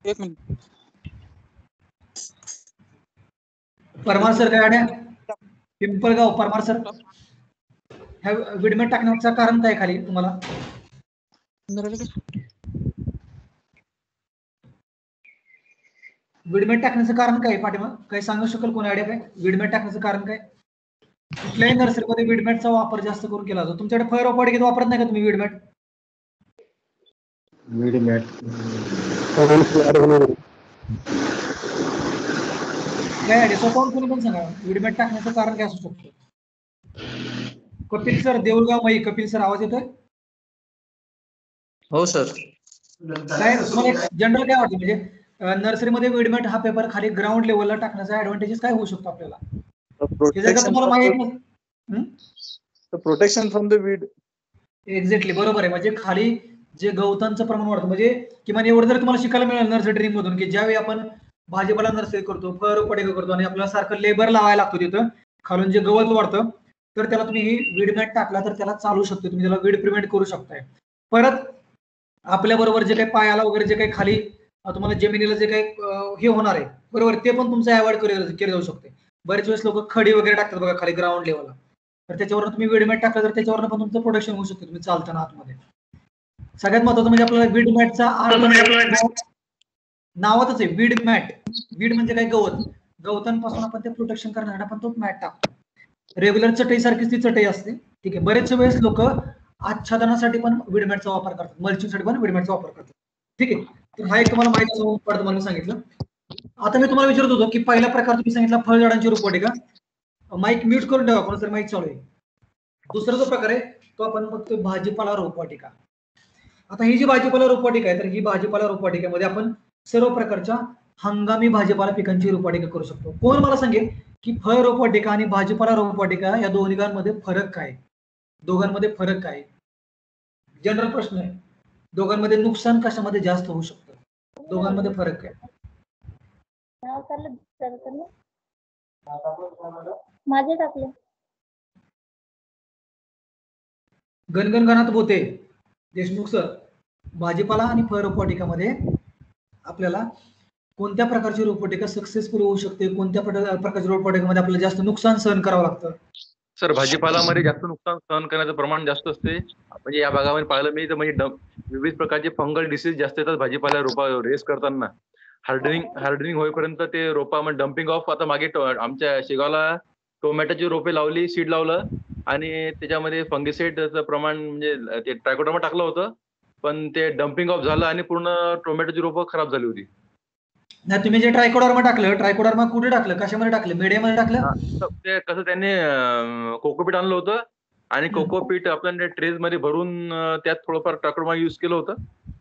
एक मिनिट. परमार सर काय आयडिया? पिंपळगाव परमार सर, ह्या विडमॅट टाकण्याचं कारण काय खाली तुम्हाला? विडमॅट टाकण्याचं कारण काय पाठीमाग काही सांगू शकेल कोण? आयडिया काय विडमॅट टाकण्याचं कारण काय? कुठल्याही नर्सरीमध्ये विडमॅटचा वापर जास्त करून केला जातो. तुमच्याकडे फळ रोपवाटिकेत वापरत नाही का तुम्ही विडमॅट? काय आयडिया स्वतःहून कोणी पण सांगा, विडमॅट टाकण्याचं कारण काय असू शकतं? कपिल सर देऊळगाव मई, कपिल सर आवाज येतोय? हो सर. काय तुम्हाला जनरल काय वाटतं म्हणजे नर्सरीमध्ये विडमॅट हा पेपर खाली ग्राउंड लेवलला टाकण्याचा ऍडव्हान्टेजेस काय होऊ शकतो आपल्याला? हे जर का तुम्हाला माहित protection from the weed. Exactly बरोबर आहे. म्हणजे खाली जे गवतांचं प्रमाण वाढतं, म्हणजे किमान एवढं जर तुम्हाला शिकायला मिळालं नर्सरी मधून की ज्यावेळी आपण भाजीपाला नर्सरी करतो, फळ रोपवाटिका करतो आणि आपल्याला सारखं लेबर लावायला लागतो तिथं खालून जे गवत वाढतं, तर त्याला तुम्ही ही विडमॅट टाकला तर त्याला चालू शकतो, तुम्ही त्याला वीड प्रिव्हेंट करू शकताय. परत आपल्या बरोबर जे काही पायाला वगैरे जे काही खाली तुम्हाला जमिनीला जे काही हे होणार आहे बरोबर, ते पण तुमचं अवॉइड केलं जाऊ शकते. बरेच वेळेस लोक खडी वगैरे टाकतात बघा खाली ग्राउंड लेवलला, तर त्याच्यावर तुम्ही विडमॅट टाकलं तर त्याच्यावर पण तुमचं प्रोडक्शन होऊ शकतं तुम्ही चालताना आतमध्ये. सगळ्यात महत्वाचं म्हणजे आपल्याला विडमॅटचा नावातच आहे विडमॅट. वीड म्हणजे काय? गवत. गवतांपासून आपण ते प्रोटेक्शन करण्यासाठी आपण तो मॅट टाकतो. रेग्युलर चटई सारखीच ती चटई असते. ठीक आहे, बरेचशे वेळेस लोक आच्छादनासाठी पण विडमॅटचा वापर करतात, मल्चिंगसाठी पण विडमॅटचा वापर करतात. ठीक आहे, तर हा एक तुम्हाला माहिती पडतं मला सांगितलं. आता मी तुम्हाला विचारत होतो की पहिला प्रकार तुम्ही सांगितला फळझाडांची रोपवाटिका. माईक म्यूट करून ठेवा कोण सर, माईक चालू आहे. दुसरा जो प्रकार आहे तो आपण बघतोय भाजीपाला रोपवाटिका. आता ही जी भाजीपाला रोपवाटिका आहे, तर ही भाजीपाला रोपवाटिकेमध्ये आपण सर्व प्रकारच्या हंगामी भाजीपाला पिकांची रोपवाटिका करू शकतो. कोण मला सांगेल की फळ रोपवाटिका आणि भाजीपाला रोपवाटिका या दोन्हीमध्ये फरक काय? दोघांमध्ये फरक काय? जनरल प्रश्न आहे. दोघांमध्ये नुकसान कशामध्ये जास्त होऊ शकतं? दोघांमध्ये फरक काय? माझे टाकले गणगणगणात बोते देशमुख सर, भाजीपाला आणि फळ रोपवाटिकामध्ये आपल्याला कोणत्या प्रकारची रोपवाटिका सक्सेसफुल होऊ शकते, कोणत्या प्रकारच्या रोपवाटिकेमध्ये आपल्याला जास्त नुकसान सहन करावं लागतं? सर भाजीपालामध्ये जास्त नुकसान सहन करण्याचं प्रमाण जास्त असते. म्हणजे या भागामध्ये पाहिलं मी तर म्हणजे विविध प्रकारचे फंगल डिसीज जास्त येतात भाजीपाला रोपा रेस करताना. हार्डनिंग होईपर्यंत ते रोपा डम्पिंग ऑफ. आता मागे आमच्या शेगावला टोमॅटोची रोपे लावली, सीड लावलं आणि त्याच्यामध्ये फंगिसाइडचं प्रमाण म्हणजे ते ट्रायकोडर्मा टाकलं होतं, पण ते डम्पिंग ऑफ झालं आणि पूर्ण टोमॅटोची रोपं खराब झाली होती. नाही, तुम्ही जे ट्रायकोडर्मा टाकलं, ट्रायकोडर्मा कुठे टाकलं, कशामध्ये टाकलं? मीडियामध्ये टाकलं? ते कसं त्यांनी कोकोपीट आणलं होतं आणि कोकोपीट आपण ट्रेज मध्ये भरून त्यात थोडंफार ट्रायकोडर्मा युज केलं होतं,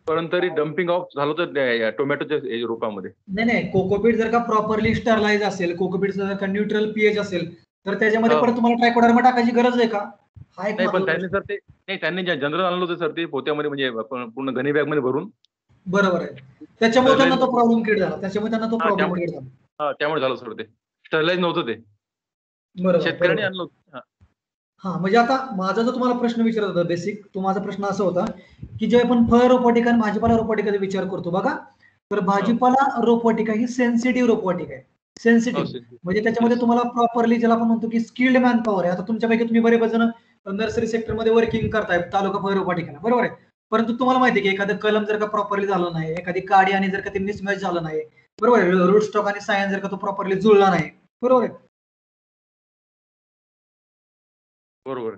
परंतु तरी डम्पिंग ऑफ झालं होतं टोमॅटोच्या रोपामध्ये. नाही, कोकोपीट जर का प्रॉपरली स्टरलाइज असेल, कोकोपीटचं जर का न्यूट्रल पीएच असेल, तर त्याच्यामध्ये परत तुम्हाला ट्रायकोडर्मा टाकायची गरज आहे का? हा एक नाही, पण त्यांनी सर त्यांनी जनरल आणलं होतं सर ते पोत्यामध्ये, म्हणजे पूर्ण गनी बॅग मध्ये भरून. बरोबर आहे, त्याच्यामुळे त्यांना तो प्रॉब्लेम क्रिएट झाला. त्यामुळे झालं सर, ते स्टरलाइज नव्हतं ते. बरोबर, शेतकऱ्यांनी आणलं होतं. हा, म्हणजे आता माझा जो तुम्हाला प्रश्न विचारत होता बेसिक, तो माझा प्रश्न असा होता की जे आपण फळ रोपवाटिका आणि भाजीपाला रोपवाटिकाचा विचार करतो बघा, तर भाजीपाला रोपवाटिका ही सेन्सिटिव्ह रोपवाटिका आहे. सेन्सिटिव्ह म्हणजे त्याच्यामध्ये तुम्हाला प्रॉपरली, ज्याला आपण म्हणतो की स्किल्ड मॅन पॉवर आहे. आता तुमच्यापैकी तुम्ही बरेच जण नर्सरी सेक्टरमध्ये वर्किंग करताय तालुका फळ रोपवाटिकेला, बरोबर आहे, परंतु तुम्हाला माहिती आहे की एखादं कलम जर का प्रॉपरली झालं नाही, एखादी काडी आणि जर का ते मिसमॅच झालं नाही, बरोबर आहे, रूट स्टॉक आणि सायन्स जर का तो प्रॉपरली जुळला नाही, बरोबर आहे, बरोबर.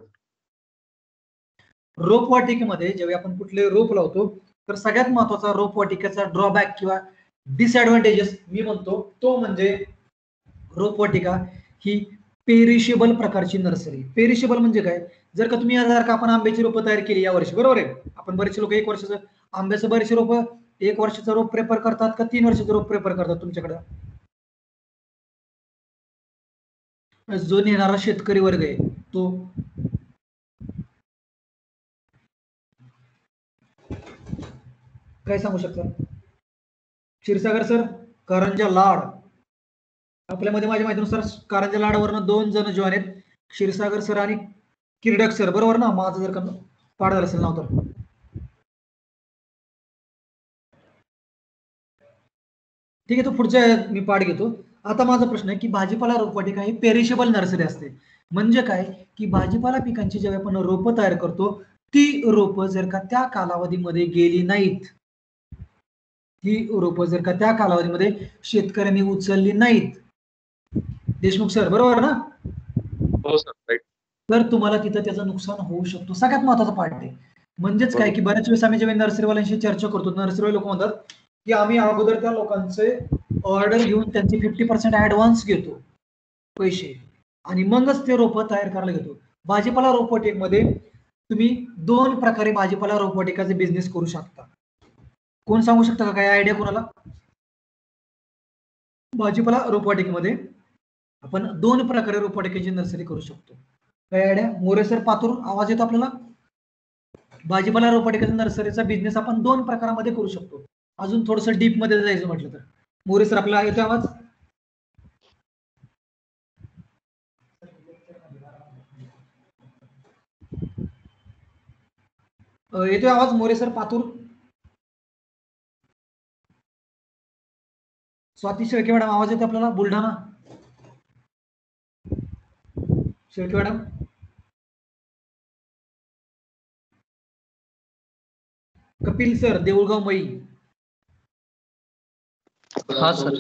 रोपवाटिकेमध्ये जेव्हा आपण कुठले रोप लावतो तर सगळ्यात महत्वाचा रोपवाटिकेचा ड्रॉबॅक किंवा डिसएडव्हान्टेजेस मी म्हणतो तो म्हणजे रोपवाटिका ही पेरिशेबल प्रकारची नर्सरी. पेरिशेबल म्हणजे काय, जर का तुम्ही जर का आपण आंब्याची रोपं तयार केली या वर्षी, बरोबर आहे, आपण बरेचसे लोक 1 वर्षाचं आंब्याचं बरेचसे रोप 1 वर्षाचं रोप प्रेफर करतात का 3 वर्षाचं रोप प्रेफर करतात तुमच्याकडे? जो नेणारा शेतकरी वर्ग आहे तो काय सांगू शकता? क्षीरसागर सर, कारंजा लाड आपल्यामध्ये माझ्या माहितीनुसार कारंजा लाडवरनं 2 जण जॉईन आहेत, क्षीरसागर सर आणि किरडक सर, बरोबर ना? माझं जर का पाठ झालं असेल नाव तर. ठीक आहे, तो पुढच्या मी पाठ घेतो. आता माझा प्रश्न आहे की भाजीपाला रोपवाटिका ही पेरिशेबल नर्सरी असते. म्हणजे काय की भाजीपाला पिकांची जेव्हा आपण रोपं तयार करतो ती रोपं जर का त्या कालावधीमध्ये गेली नाहीत, ही रोपं जर का त्या कालावधीमध्ये शेतकऱ्यांनी उचलली नाहीत, देशमुख सर बरोबर ना? हो सर, राईट. तर तुम्हाला तिथं त्याचं नुकसान होऊ शकतो. सगळ्यात महत्वाचा पार्ट आहे. म्हणजेच काय की बऱ्याच वेळेस आम्ही जेव्हा नर्सरीवाल्यांशी चर्चा करतो, नर्सरीवाले लोक म्हणतात की आम्ही अगोदर त्या लोकांचे ऑर्डर घेऊन त्यांचे 50% ऍडव्हान्स घेतो पैसे आणि मगच ते रोपं तयार करायला घेतो. भाजीपाला रोपवाटिकेमध्ये तुम्ही 2 प्रकारे भाजीपाला रोपवाटिकाचे बिझनेस करू शकता. कोण सांगू शकता का, काय आयडिया कोणाला? भाजीपाला रोपवाटिकेमध्ये आपण 2 प्रकारे रोपवाटिकेची नर्सरी करू शकतो. काय आयडिया? मोरे सर, पातूर, आवाज येतो आपल्याला? भाजीपाला रोपवाटिकेचा नर्सरीचा बिझनेस आपण 2 प्रकारामध्ये करू शकतो. अजून थोडंसं डीप मध्ये जायचं म्हटलं तर. मोरे सर, आपल्याला येतोय आवाज? येतोय आवाज मोरे सर, पातूर? स्वाती शेळके मॅडम, आवाज येतो आपल्याला? बुलढाणा शेळके मॅडम? कपिल सर, देऊळगाव मई? हा सर.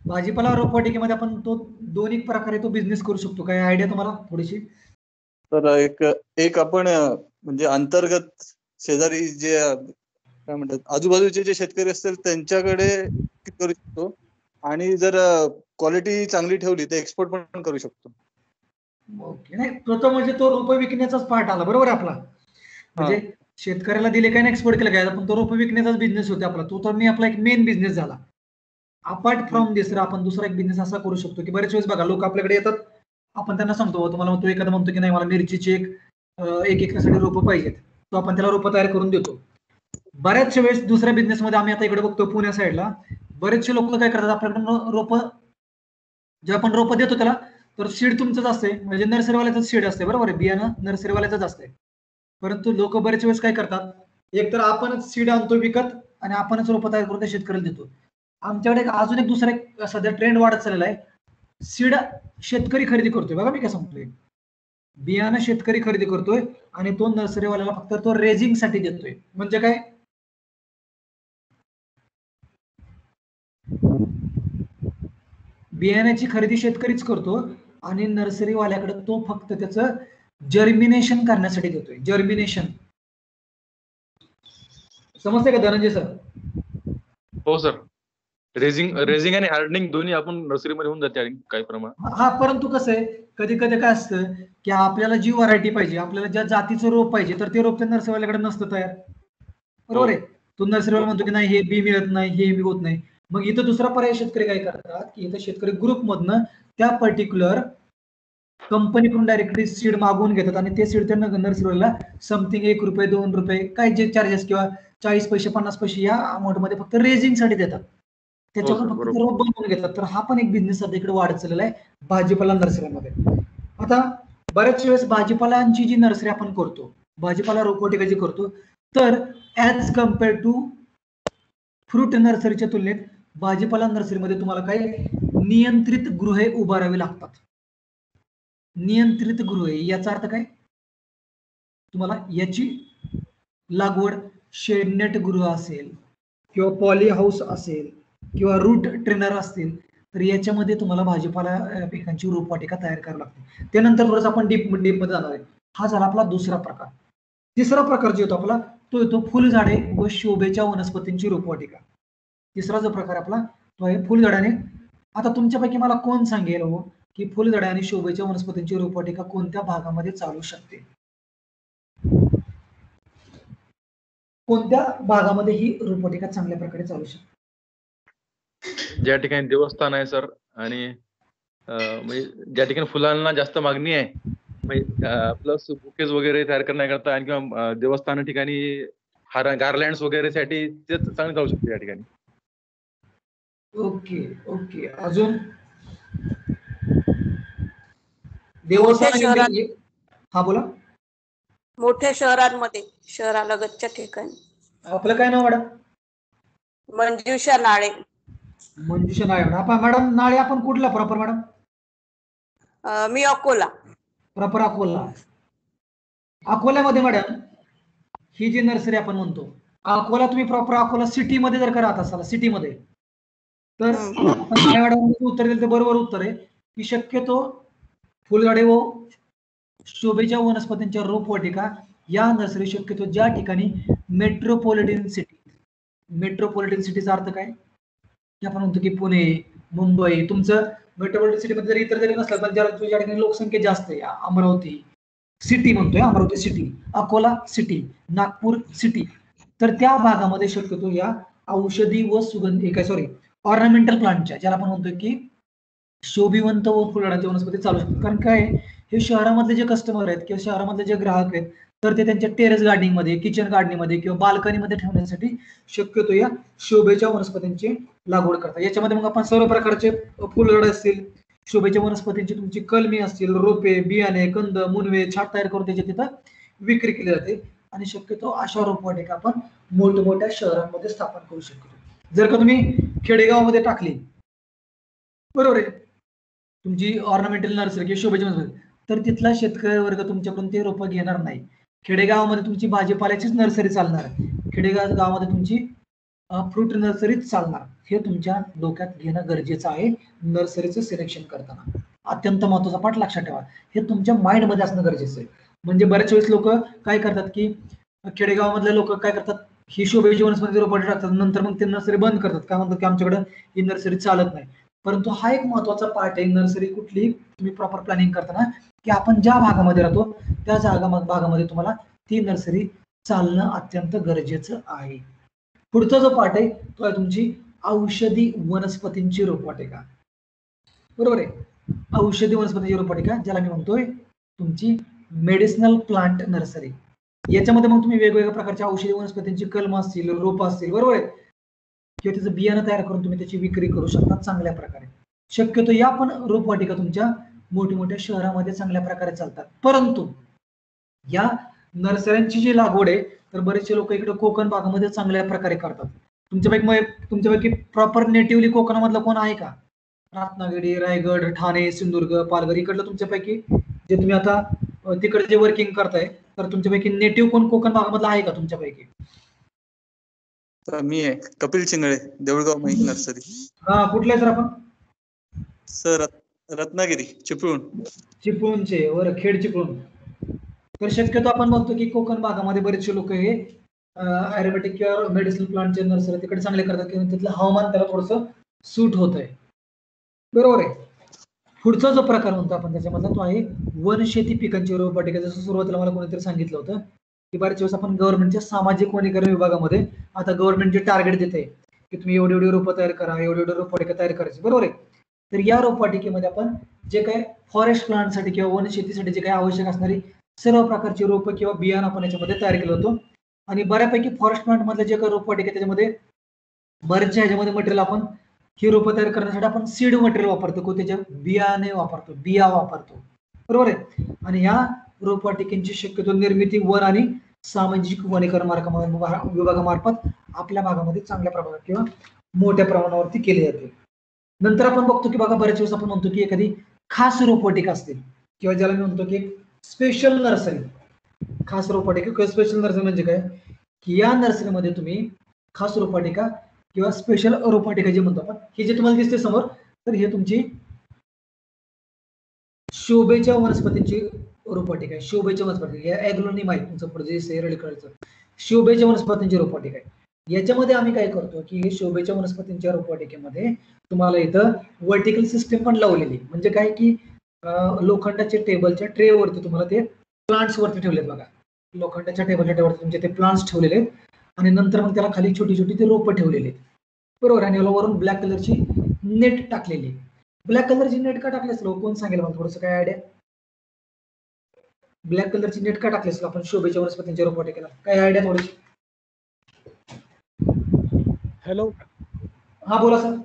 भाजीपाला रोपवाटिकेमध्ये आपण तो 2 प्रकारे तो बिझनेस करू शकतो. काय आयडिया तुम्हाला थोडीशी? तर एक आपण म्हणजे अंतर्गत शेजारी जे काय म्हणतात आजूबाजूचे जे शेतकरी असतील त्यांच्याकडे करू शकतो आणि जर क्वालिटी चांगली ठेवली तर एक्सपोर्ट पण करू शकतो. ओके. नाही, तो म्हणजे तो रोप विकण्याचाच पार्ट आला, बरोबर आपला. म्हणजे शेतकऱ्याला दिले काय ना एक्सपोर्ट केलं काय, पण तो रोप विकण्याचाच बिझनेस होता आपला. तो तर मी आपला एक मेन बिझनेस झाला. अपार्ट फ्रॉम दिस आपण दुसरा एक बिझनेस असा करू शकतो की बरेच वेळेस बघा लोक आपल्याकडे येतात, आपण त्यांना सांगतो, तुम्हाला म्हणतो एखादा म्हणतो की नाही मला मिरचीची एक एकरासाठी रोपं पाहिजेत, तो आपण त्याला रोपं तयार करून देतो. बऱ्याचशा वेळेस दुसऱ्या बिझनेस मध्ये आम्ही आता इकडे बघतो पुण्या साईडला बरेचसे लोक काय करतात, आपल्याकडून रोपं जेव्हा आपण रोपं देतो त्याला तर सीड तुमचंच असते, म्हणजे नर्सरीवाल्याचं सीड असते, बरोबर आहे, बियाणं नर्सरीवाल्याचंच असते. परंतु लोक बरेच वेळेस काय करतात, एकतर आपणच सीड आणतो विकत आणि आपणच रोपं तयार करून त्या शेतकऱ्याला देतो. आमच्याकडे अजून एक दुसरा एक सध्या ट्रेंड वाढत चाललेला आहे, सीड शेतकरी खरेदी करतोय. बघा मी काय सांगतोय, बियाणं शेतकरी खरेदी करतोय आणि तो नर्सरीवाल्याला फक्त तो रेजिंग साठी देतोय. म्हणजे काय, बियाण्याची खरेदी शेतकरीच करतो आणि नर्सरीवाल्याकडे तो फक्त त्याचं जर्मिनेशन करण्यासाठी देतोय. जर्मिनेशन समजते का धनंजय सर? हो सर. रेझिंग आणि हार्डनिंग दोन्ही आपण नर्सरीमध्ये होऊन जाते काही प्रमाणात. हा, परंतु कसं आहे कधी कधी काय असतं की आपल्याला जी व्हरायटी पाहिजे, आपल्याला ज्या जातीचं रोप पाहिजे तर ते रोप त्या नर्सरीवाल्याकडे नसतं तयार, बरोबर आहे. तो नर्सरीवाला म्हणतो की नाही हे बी मिळत नाही, हे बी होत नाही. मग इथं दुसरा पर्याय शेतकरी काय करतात की इथं शेतकरी ग्रुप मधनं त्या पर्टिक्युलर कंपनीकडून डायरेक्टली सीड मागवून घेतात आणि ते सीड त्या नर्सरीवाल्याला समथिंग 1 रुपये 2 रुपये काय जे चार्जेस किंवा 40 पैसे 50 पैसे या अमाऊंट मध्ये फक्त रेजिंग साठी देतात, त्याच्याकडून फक्त रोप बनवून घेतात. तर हा पण एक बिझनेस सध्या इकडे वाढत चाललेला आहे भाजीपाला नर्सरीमध्ये. आता बऱ्याच वेळेस भाजीपालांची जी नर्सरी आपण करतो, भाजीपाला रोपवाटिका जी करतो, तर ऍज कम्पेअर टू फ्रूट नर्सरीच्या तुलनेत भाजीपाला नर्सरीमध्ये तुम्हाला काही नियंत्रित गृहे उभारावी लागतात. नियंत्रित गृहे याचा अर्थ काय, तुम्हाला याची लागवड शेडनेट गृह असेल किंवा पॉली हाऊस असेल किंवा रूट ट्रेनर असतील तर याच्यामध्ये तुम्हाला भाजीपाला पिकांची रोपवाटिका तयार करावी लागते. त्यानंतर थोडंसं आपण डीप मध्ये जाणार आहे. हा झाला आपला दुसरा प्रकार. तिसरा प्रकार जो येतो आपला तो येतो फुलझाडे व शोभेच्या वनस्पतींची रोपवाटिका. तिसरा जो प्रकार आपला तो आहे फुलझाडाने. आता तुमच्यापैकी मला कोण सांगेल हो की फुलझाडे आणि शोभेच्या वनस्पतींची रोपवाटिका कोणत्या भागामध्ये चालू शकते? कोणत्या भागामध्ये ही रोपवाटिका चांगल्या प्रकारे चालू शकते? ज्या ठिकाणी देवस्थान आहे सर आणि म्हणजे ज्या ठिकाणी फुलांना जास्त मागणी आहे प्लस बुकेज वगैरे तयार करण्याकरता आणि किंवा देवस्थान ठिकाणी गार्लँड्स वगैरे साठी ते चांगलं चालू शकते या ठिकाणी. Okay okay. अजून देवस्थान. हा बोला. मोठ्या शहरांमध्ये शहरालगतच्या ठिकाणी. आपलं काय नाव मॅडम? मंजुषा नाळे. मंजुषा नाळे. मॅडम नाळे आपण कुठला प्रॉपर मॅडम? मी अकोला. प्रॉपर अकोला. अकोल्यामध्ये मॅडम ही जी नर्सरी आपण म्हणतो अकोला, तुम्ही प्रॉपर अकोला सिटी मध्ये जर का राहत असाल सिटीमध्ये तर मॅडम उत्तर दिलं ते बरोबर उत्तर आहे की शक्यतो फुलझाडे व शोभेच्या वनस्पतींच्या रोपवाटिका या नर्सरी शक्यतो ज्या ठिकाणी मेट्रोपॉलिटन सिटीचा अर्थ काय की आपण म्हणतो की पुणे मुंबई, तुमचं मेट्रोपॉलिटन सिटीमध्ये जरी इतर जरी नसलं पण ज्या ठिकाणी लोकसंख्या जास्त आहे, अमरावती सिटी म्हणतोय, Amravati city, Akola city, Nagpur city, तर त्या भागामध्ये शक्यतो या औषधी व सुगंधी ऑर्नामेंटल प्लांटच्या ज्याला आपण म्हणतोय की शोभिवंत व फुलझाडांच्या वनस्पती चालू शकतात. कारण काय हे शहरामधले जे कस्टमर आहेत किंवा शहरामधले जे ग्राहक आहेत तर ते त्यांच्या टेरेस गार्डनिंग मध्ये, किचन गार्डनिंग मध्ये किंवा बाल्कनीमध्ये ठेवण्यासाठी शक्यतो या शोभेच्या वनस्पतींची लागवड करतात. याच्यामध्ये मग आपण सर्व प्रकारचे फुलझाड असतील, शोभेच्या वनस्पतींची तुमची कलमी असतील, रोपे, बियाणे, कंद, मुनवे, छाट तयार करून त्याच्या तिथं विक्री केली जाते आणि शक्यतो अशा रोपवाटिका आपण मोठमोठ्या शहरांमध्ये स्थापन करू शकतो. जर का तुम्ही खेडेगावामध्ये टाकली बरोबर आहे तुमची ऑर्नामेंटल नर्सरी किंवा शोभेची वनस्पती तर तिथला शेतकरी वर्ग तुमच्याकडून ते रोपं घेणार नाही. खेडेगावामध्ये तुमची भाजीपाल्याचीच नर्सरी चालणार, गावामध्ये तुमची फ्रूट नर्सरीच चालणार. हे तुमच्या डोक्यात घेणं गरजेचं आहे. नर्सरीचं सिलेक्शन करताना अत्यंत महत्वाचा पाठ लक्षात ठेवा. हे तुमच्या माइंड मध्ये असणं गरजेचं आहे. म्हणजे बऱ्याच वेळेस लोक काय करतात की खेडेगावामधले लोक काय करतात ही शोभेची वनस्पती रोपं टाकतात नंतर मग ते नर्सरी बंद करतात. काय म्हणतात की आमच्याकडे ही नर्सरी चालत नाही. परंतु हा एक महत्वाचा पार्ट आहे नर्सरी कुठली तुम्ही प्रॉपर प्लॅनिंग करताना की आपण ज्या भागामध्ये राहतो त्या भागामध्ये तुम्हाला ती नर्सरी चालणं अत्यंत गरजेचं आहे. पुढचा जो पार्ट आहे तो आहे तुमची औषधी वनस्पतींची रोपवाटिका. बरोबर आहे. औषधी वनस्पतींची रोपवाटिका ज्याला मी म्हणतोय तुमची मेडिसिनल प्लांट नर्सरी. याच्यामध्ये मग तुम्ही वेगवेगळ्या प्रकारच्या औषधी वनस्पतींची कलम असतील, रोप असतील, बरोबर आहे, किंवा त्याचं बियाणं तयार करून तुम्ही त्याची विक्री करू शकता चांगल्या प्रकारे. शक्यतो या पण रोपवाटिका तुमच्या मोठ्या शहरामध्ये चांगल्या प्रकारे चालतात. परंतु या नर्सऱ्यांची जी लागवड आहे तर बरेचसे लोक इकडे कोकण भागामध्ये चांगल्या प्रकारे करतात. तुमच्यापैकी प्रॉपर नेटिव्हली कोकणामधलं कोण आहे का? रत्नागिरी, रायगड, ठाणे, सिंधुदुर्ग, पालघर इकडलं तुमच्यापैकी जे तुम्ही आता तिकडे जे वर्किंग करताय तर तुमच्यापैकी नेटिव्ह कोण कोकण भागामधला आहे का तुमच्यापैकी? मी आहे कपिल चिंगळे, देऊळगाव माहिती नर्सरी. हा कुठले सर आपण? सर रत्नागिरी, चिपळूणचे वर खेड चिपळूण. तर शक्यतो आपण बघतो की कोकण भागामध्ये बरेचसे लोक हे आयुर्वेदिक किंवा मेडिसिनल प्लांटचे नर्सरी तिकडे चांगले करतात किंवा तिथलं हवामान त्याला थोडंसं सूट होत आहे. बरोबर आहे. पुढचा जो प्रकार म्हणतो आपण त्याच्यामधला तो आहे वनशेती पिकांची रोपवाटिका. जसं सुरुवातीला मला कोणीतरी सांगितलं होतं की बऱ्याच वेळेस आपण गव्हर्नमेंटच्या सामाजिक वनीकरण विभागामध्ये आता गव्हर्नमेंट जे टार्गेट देते की तुम्ही एवढे रोपं तयार करा, एवढे रोपवाटिका तयार करायची, बरोबर आहे. तर या रोपवाटिकेमध्ये आपण जे काही फॉरेस्ट प्लांटसाठी किंवा वनशेतीसाठी जे काही आवश्यक असणारी सर्व प्रकारची रोपं किंवा बियाणं आपण याच्यामध्ये तयार केलं होतं. आणि बऱ्यापैकी फॉरेस्ट प्लांट मधले जे काही रोपवाटिका त्याच्यामध्ये बरेचशा ह्याच्यामध्ये मटेरियल आपण ही रोपं तयार करण्यासाठी आपण सीड मटेरियल वापरतो किंवा त्याच्या बियाणे वापरतो, बिया वापरतो, बरोबर आहे. आणि ह्या रोपवाटिकेची शक्यतो निर्मिती वन आणि सामाजिक वनीकरण विभागामार्फत आपल्या भागामध्ये चांगल्या प्रमाणात किंवा मोठ्या प्रमाणावरती केली जाते. नंतर आपण बघतो की बघा बऱ्याच वेळेस आपण म्हणतो की एखादी खास रोपवाटिका असते किंवा ज्याला मी म्हणतो की स्पेशल नर्सरी. खास रोपवाटिका किंवा स्पेशल नर्सरी म्हणजे काय की या नर्सरीमध्ये तुम्ही खास रोपवाटिका किंवा स्पेशल रोपवाटिका जे म्हणतो आपण ही जे तुम्हाला दिसते समोर तर हे तुमची शोभेच्या वनस्पतींची रोपवाटिका आहे. शोभेच्या वनस्पती ॲग्लोनिम आहे तुमचं पुढे जे सेरळ कळचं शोभेच्या वनस्पतींची रोपवाटिका आहे. याच्यामध्ये आम्ही काय करतो की हे शोभेच्या वनस्पतींच्या रोपवाटिकेमध्ये तुम्हाला इथं व्हर्टिकल सिस्टीम पण लावलेली, म्हणजे काय की लोखंडाच्या टेबलच्या ट्रेवरती तुम्हाला ते प्लांट्स वरती ठेवलेत बघा. लोखंडाच्या टेबलच्या ट्रेवरती तुमचे ते प्लांट्स ठेवलेले आहेत आणि नंतर मग त्याला खाली छोटी छोटी ते रोपं ठेवलेली आहेत. बरोबर. आणि याला वरून ब्लॅक कलरची नेट टाकलेली. ब्लॅक कलरची नेट का टाकली असेल कोण सांगेल मला थोडंसं काय आयडिया? ब्लॅक कलरची नेट का टाकली असेल आपण शोभेच्या वनस्पतींच्या रोपवाटिकेला? काय आयडिया थोडीशी? हॅलो. हा बोला सर.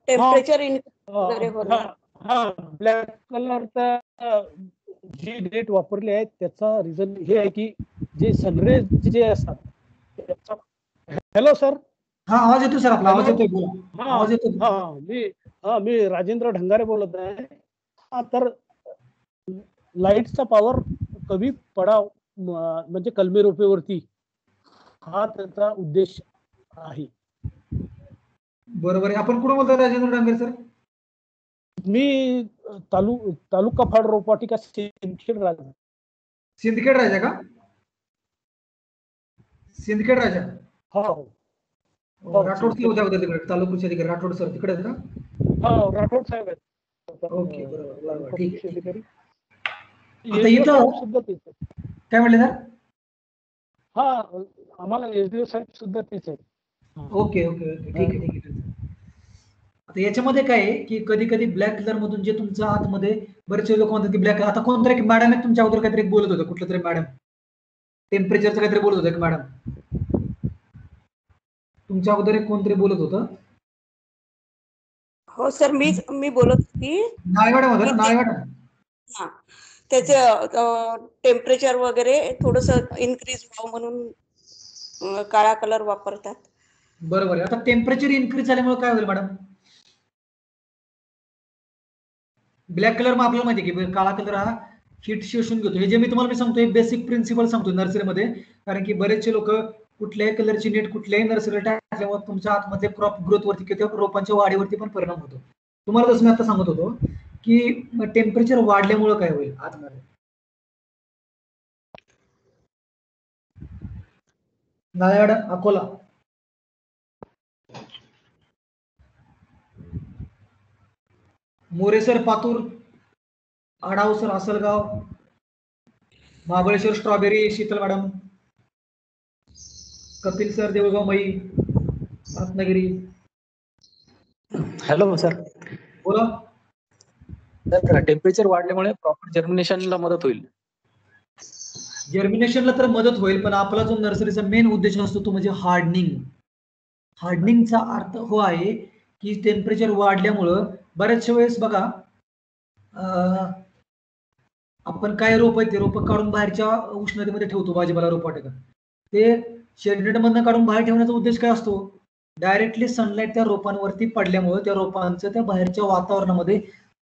टेम्परेचर वगैरे होणार. ब्लॅक कलरचा जी नेट वापरली आहे त्याचा रिझन हे आहे की जे सनरेज जे असतात. Hello sir. हा आवाज येतो सर आपला. आवाज येतोय बोला. आवाज येतो. मी राजेंद्र ढंगारे बोलत आहे. तर लाईटचा पॉवर कमी पडाव म्हणजे कलमी रोपेवरती हा त्याचा उद्देश आहे. बरोबर आहे. आपण कुठून बोलतोय राजेंद्र डांगरे सर? मी तालुका फाड रोपवाटिका सिंदखेड राजा. सिंदखेड राजा का? सिंदखेड राजा. हो. राठोड सर होत्या तिकडे तालुक्याचे अधिकारी राठोड सर तिकडे आहेत का? हो राठोड साहेब आहेत. ओके बरोबर ठीक आहे. आता इथं काय म्हणले सर? हा आम्हाला एसडीओ साहेब सुद्धा तेच आहेत. ओके ओके ओके ठीक आहे. आता याच्यामध्ये काय आहे की कधी कधी ब्लॅक कलर मधून जे तुमच्या आतमध्ये बरेचसे लोक म्हणतात की ब्लॅक, आता कोणतरी एक मॅडम आहे तुमच्या अगोदर काहीतरी बोलत होतं, कुठलं तरी मॅडम टेम्परेचरचं काहीतरी बोलत होतं. एक मॅडम तुमच्या अगोदर एक कोणतरी बोलत होतं. हो सर मी बोलत होती. नाय मॅडम होतं ना? नाय मॅडम. हा त्याचे टेम्परेचर वगैरे थोडस इन्क्रीज व्हावं म्हणून काळा कलर वापरतात. बरोबर आहे. आता टेम्परेचर इन्क्रीज झाल्यामुळे काय होईल मॅडम? ब्लॅक कलर मग आपल्याला माहिती आहे की काळा कलर हा हीट शोषून घेतो. हे जे मी तुम्हाला सांगतो हे बेसिक प्रिन्सिपल सांगतो नर्सरीमध्ये, कारण की बरेचसे लोक कुठल्याही कलरची नेट कुठल्याही नर्सरीला टाकल्यामुळे तुमच्या आतमध्ये क्रॉप ग्रोथ वरती किंवा रोपांच्या वाढीवरती पण परिणाम होतो. तुम्हाला जसं मी आता सांगत होतो की टेम्परेचर वाढल्यामुळे काय होईल आतमध्ये. Naiwad Akola. More sir Patur, Adav sir Asalgaon, Mahabaleshwar strawberry Sheetal madam, Kapil sir Deulgaon Mahi, Ratnagiri. Hello sir. बोला सर. टेम्परेचर वाढल्यामुळे प्रॉपर जर्मिनेशनला मदत होईल. जर्मिनेशनला तर मदत होईल, पण आपला जो नर्सरीचा मेन उद्देश असतो तो म्हणजे हार्डनिंग. हार्डनिंगचा अर्थ हो आहे की टेम्परेचर वाढल्यामुळं बऱ्याचशा वेळेस बघा आपण काय रोप आहे ते रोप काढून बाहेरच्या उष्णतेमध्ये ठेवतो भाजीपाला रोपवाटिका. ते शेडनेट मधनं काढून बाहेर ठेवण्याचा उद्देश काय असतो? डायरेक्टली सनलाईट त्या रोपांवरती पडल्यामुळे त्या रोपांचं त्या बाहेरच्या वातावरणामध्ये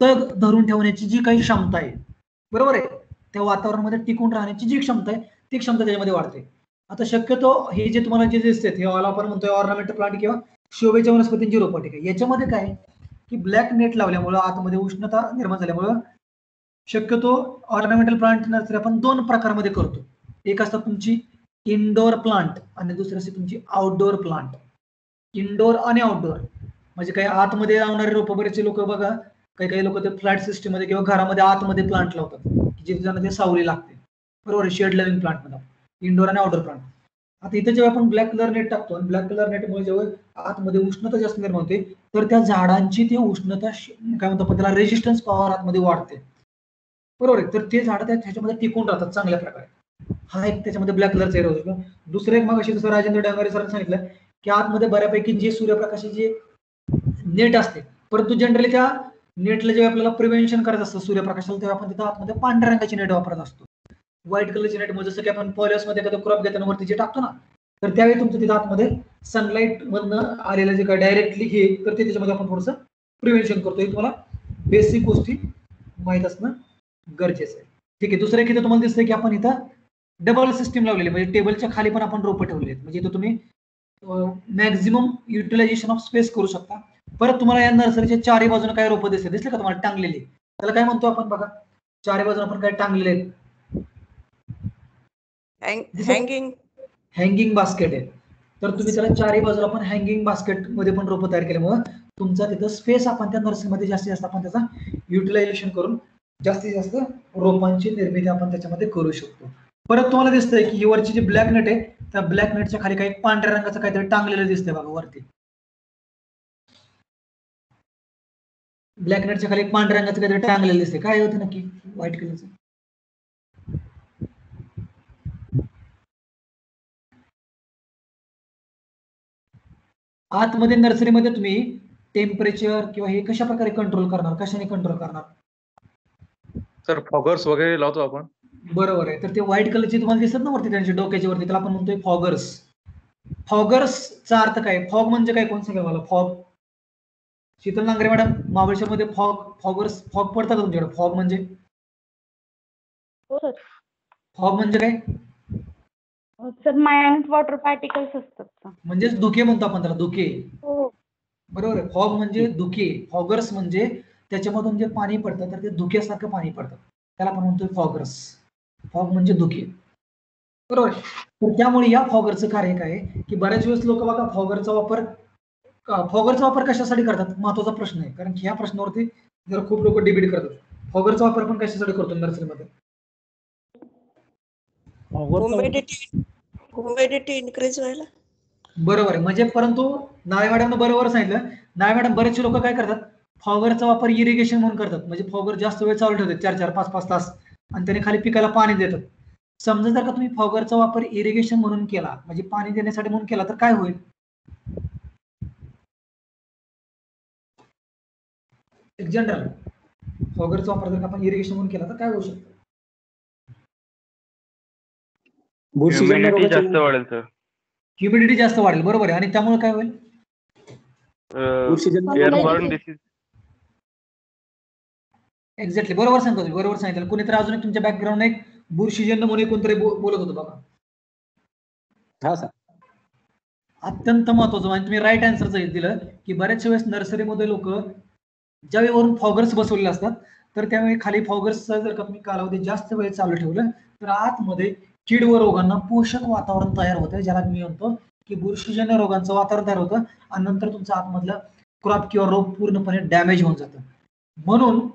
तग धरून ठेवण्याची जी काही क्षमता आहे, बरोबर आहे, त्या वातावरणामध्ये टिकून राहण्याची जी क्षमता आहे ती क्षमता त्याच्यामध्ये वाढते. आता शक्यतो हे जे तुम्हाला जे दिसतात हे आपण म्हणतोय ऑर्नामेंटल प्लांट किंवा शोभेच्या वनस्पतींची रोपवाटिका, याच्यामध्ये काय की ब्लॅक नेट लावल्यामुळं आतमध्ये उष्णता निर्माण झाल्यामुळं शक्यतो ऑर्नामेंटल प्लांट नर्सरी आपण दोन प्रकारमध्ये करतो. एक असतात तुमची इनडोअर प्लांट आणि दुसरी असते तुमची आउटडोअर प्लांट. इनडोअर आणि आउटडोअर म्हणजे काही आतमध्ये लावणारे रोप, बरेचसे लोक बघा काही लोक ते फ्लॅट सिस्टम मध्ये किंवा घरामध्ये आतमध्ये प्लांट लावतात जिथे त्यांना ते सावली लागते, बरोबर, शेड लिव्हिंग प्लांट मध्ये इनडोअर आणि आउटडोअर प्लांट. आता इथे जेव्हा आपण ब्लॅक कलर नेट टाकतो आणि ब्लॅक कलर नेटमुळे जेव्हा आतमध्ये उष्णता जास्त निर्माण होते तर त्या झाडांची ती उष्णता काय म्हणतो आपण त्याला रेजिस्टन्स पॉवर आतमध्ये वाढते, बरोबर आहे. तर ते झाड त्याच्यामध्ये टिकून राहतात चांगल्या प्रकारे. हा एक त्याच्यामध्ये ब्लॅक कलरचा एरिया होतो. दुसरं एक मग अशी जसं राजेंद्र डांगरे सरांनी सांगितलं की आतमध्ये बऱ्यापैकी जे सूर्यप्रकाशाचे जे नेट असते, परंतु जनरली त्या नेटला जेव्हा आपल्याला प्रिव्हेन्शन करायचं असतं सूर्यप्रकाशाला तेव्हा आपण तिथं आतमध्ये पांढऱ्या रंगाची नेट वापरत असतो. व्हाईट कलरची नेट म्हणजे जसं की आपण पॉलिहाऊसमध्ये एखादं क्रॉप घेताना वरती जे टाकतो ना, तर त्यावेळी तुमचं तिथं आतमध्ये सनलाईट मधनं आलेलं जे काय डायरेक्टली हे तर ते त्याच्यामध्ये आपण थोडंसं प्रिव्हेन्शन करतो. हे तुम्हाला बेसिक गोष्टी माहीत असणं गरजेचं आहे. ठीक आहे. दुसरं एक इथं तुम्हाला दिसतंय की आपण इथं डबल सिस्टीम लावलेली, म्हणजे टेबलच्या खाली पण आपण रोपं ठेवलेली आहेत, म्हणजे इथं तुम्ही मॅक्झिमम युटिलायझेशन ऑफ स्पेस करू शकता. परत तुम्हाला या नर्सरीच्या चारही बाजूने काही रोपं दिसले का तुम्हाला टांगलेली, त्याला काय म्हणतो आपण बघा, चारही बाजूने आपण काय टांगलेले आहेत, हँगिंग हँगिंग बास्केट आहे. तर तुम्ही त्याला चारही बाजूला आपण हँगिंग बास्केट मध्ये पण रोपं तयार केल्यामुळे तुमचा तिथं स्पेस आपण त्या नर्सरीमध्ये जास्तीत जास्त आपण त्याचा युटिलायझेशन करून जास्तीत जास्त रोपांची निर्मिती आपण त्याच्यामध्ये करू शकतो. परत तुम्हाला दिसतंय की ही वरची जी ब्लॅक नेट आहे त्या ब्लॅक नेटच्या खाली काही पांढऱ्या रंगाचं काहीतरी टांगलेलं दिसतंय बघा वरती. ब्लॅक नेटच्या खाली पांढऱ्या रंगाचं काहीतरी टांगलेलं दिसतंय, काय होतं नक्की व्हाईट कलरचं? आतमध्ये नर्सरीमध्ये तुम्ही टेम्परेचर किंवा हे कशा प्रकारे कंट्रोल करणार, कशाने कंट्रोल करणार? सर फॉगर्स वगैरे लावतो आपण. बरोबर आहे. तर ते व्हाईट कलरचे तुम्हाला दिसत ना वरती त्यांच्या डोक्याच्या वरती, त्याला आपण म्हणतोय फॉगर्स. फॉगर्सचा अर्थ काय? फॉग म्हणजे काय, कोण सांगेल मला? फॉग, शीतल नांगरे मॅडम, महाबळेश्वरमध्ये फॉगर्स फॉग पडतात का तुमच्याकडे? फॉग म्हणजे फॉग म्हणजे काय? सर मायनस वॉटर पार्टिकल्स असतात. म्हणजेच धुके म्हणतो आपण त्याला, धुके. हो. बरोबर आहे. फॉग म्हणजे धुके, फॉगर्स म्हणजे त्याच्यामधून जे पाणी पडतं तर ते धुक्यासारखं पाणी पडतं, त्याला आपण म्हणतोय फॉगर्स. फॉग म्हणजे धुके, बरोबर. तर त्यामुळे या फॉगरचं कार्य काय आहे की बऱ्याच वेळेस लोक बघा फॉगरचा वापर कशासाठी करतात, महत्वाचा प्रश्न आहे, कारण ह्या प्रश्नावरती जर खूप लोक डिबेट करतात. फॉगरचा वापर आपण कशासाठी करतो नर्सरीमध्ये? ह्युमिडिटी इन्क्रीज व्हायला. बरोबर आहे. म्हणजे परंतु नाळे मॅडमनं बरोबर सांगितलं. नाळे मॅडम, बरेचसे लोक काय करतात, फॉगरचा वापर इरिगेशन म्हणून करतात. म्हणजे फॉगर जास्त वेळ चालू ठेवतात, 4-4, 5-5 तास, आणि त्याने खाली पिकाला पाणी देतात. समजा जर का तुम्ही फॉगरचा वापर इरिगेशन म्हणून केला, म्हणजे पाणी देण्यासाठी म्हणून केला, तर काय होईल? एक जनरल फॉगरचा वापर जर आपण इरिगेशन म्हणून केला तर काय होऊ शकतं? ह्युमिडिटी जास्त वाढेल सर. ह्युमिडिटी जास्त वाढेल, बरोबर आहे. आणि त्यामुळे काय होईल? Airborne disease. एक्झॅक्टली, बरोबर सांगतो तुम्ही, बरोबर सांगितलं. कोणीतरी अजून एक तुमच्या बॅकग्राऊंड एक बुरशीजन्य म्हणून कोणतरी बोलत होतं बघा. हा सर. अत्यंत महत्वाचं म्हणजे तुम्ही राईट आन्सर दिलं की बऱ्याच वेळेस नर्सरीमध्ये लोक ज्यावेळी वरून फॉगर्स बसवलेले असतात तर त्यावेळी खाली फॉगर्सचा जर का तुम्ही कालावधी जास्त वेळ चालू ठेवलं तर आतमध्ये कीड व रोगांना पोषक वातावरण तयार होतं, ज्याला मी म्हणतो की बुरशीजन्य रोगांचं वातावरण तयार होतं, आणि नंतर तुमचं आतमधलं क्रॉप किंवा रोग पूर्णपणे डॅमेज होऊन जातं. म्हणून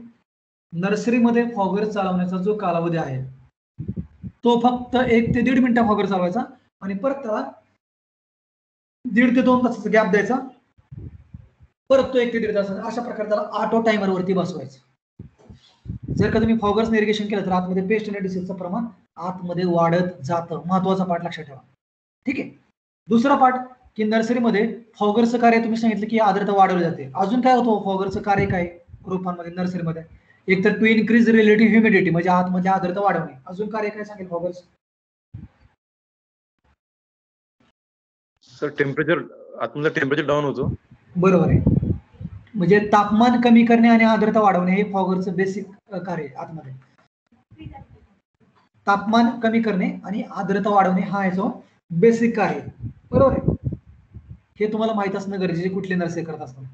नर्सरीमध्ये फॉगर चालवण्याचा जो कालावधी आहे तो फक्त 1 ते 1.5 मिनिटं फॉगर चालवायचा, आणि परत त्याला 1.5 ते 2 तासाचा गॅप द्यायचा, परत तो 1 ते 1.5 तास, अशा प्रकारे त्याला ऑटो टायमर वरती बसवायचं. जर का तुम्ही फॉगर्स इरिगेशन केलं तर आतमध्ये पेस्ट आणि डिसीजचं प्रमाण आतमध्ये वाढत जातं. महत्वाचा पार्ट लक्षात ठेवा, ठीक आहे. दुसरा पार्ट की नर्सरीमध्ये फॉगरचं कार्य तुम्ही सांगितलं की आर्द्रता वाढवली जाते. अजून काय होतं फॉगरचं कार्य काय रोपांमध्ये नर्सरीमध्ये? एक तर टू इन्क्रीज रिलेटिव्ह ह्युमिडिटी, म्हणजे आतमध्ये आर्द्रता वाढवणे. अजून कार्य काय सांगेल फॉगर्स? सर टेम्परेचर, आतमध्ये टेम्परेचर डाऊन होतो. बरोबर आहे. म्हणजे तापमान कमी करणे आणि आर्द्रता वाढवणे हे फॉगरचं बेसिक कार्य आहे आतमध्ये. तापमान कमी करणे आणि आर्द्रता वाढवणे हा याचं बेसिक कार्य, बरोबर आहे. हे तुम्हाला माहित असणं गरजेचे कुठली नर्सरी करत असताना.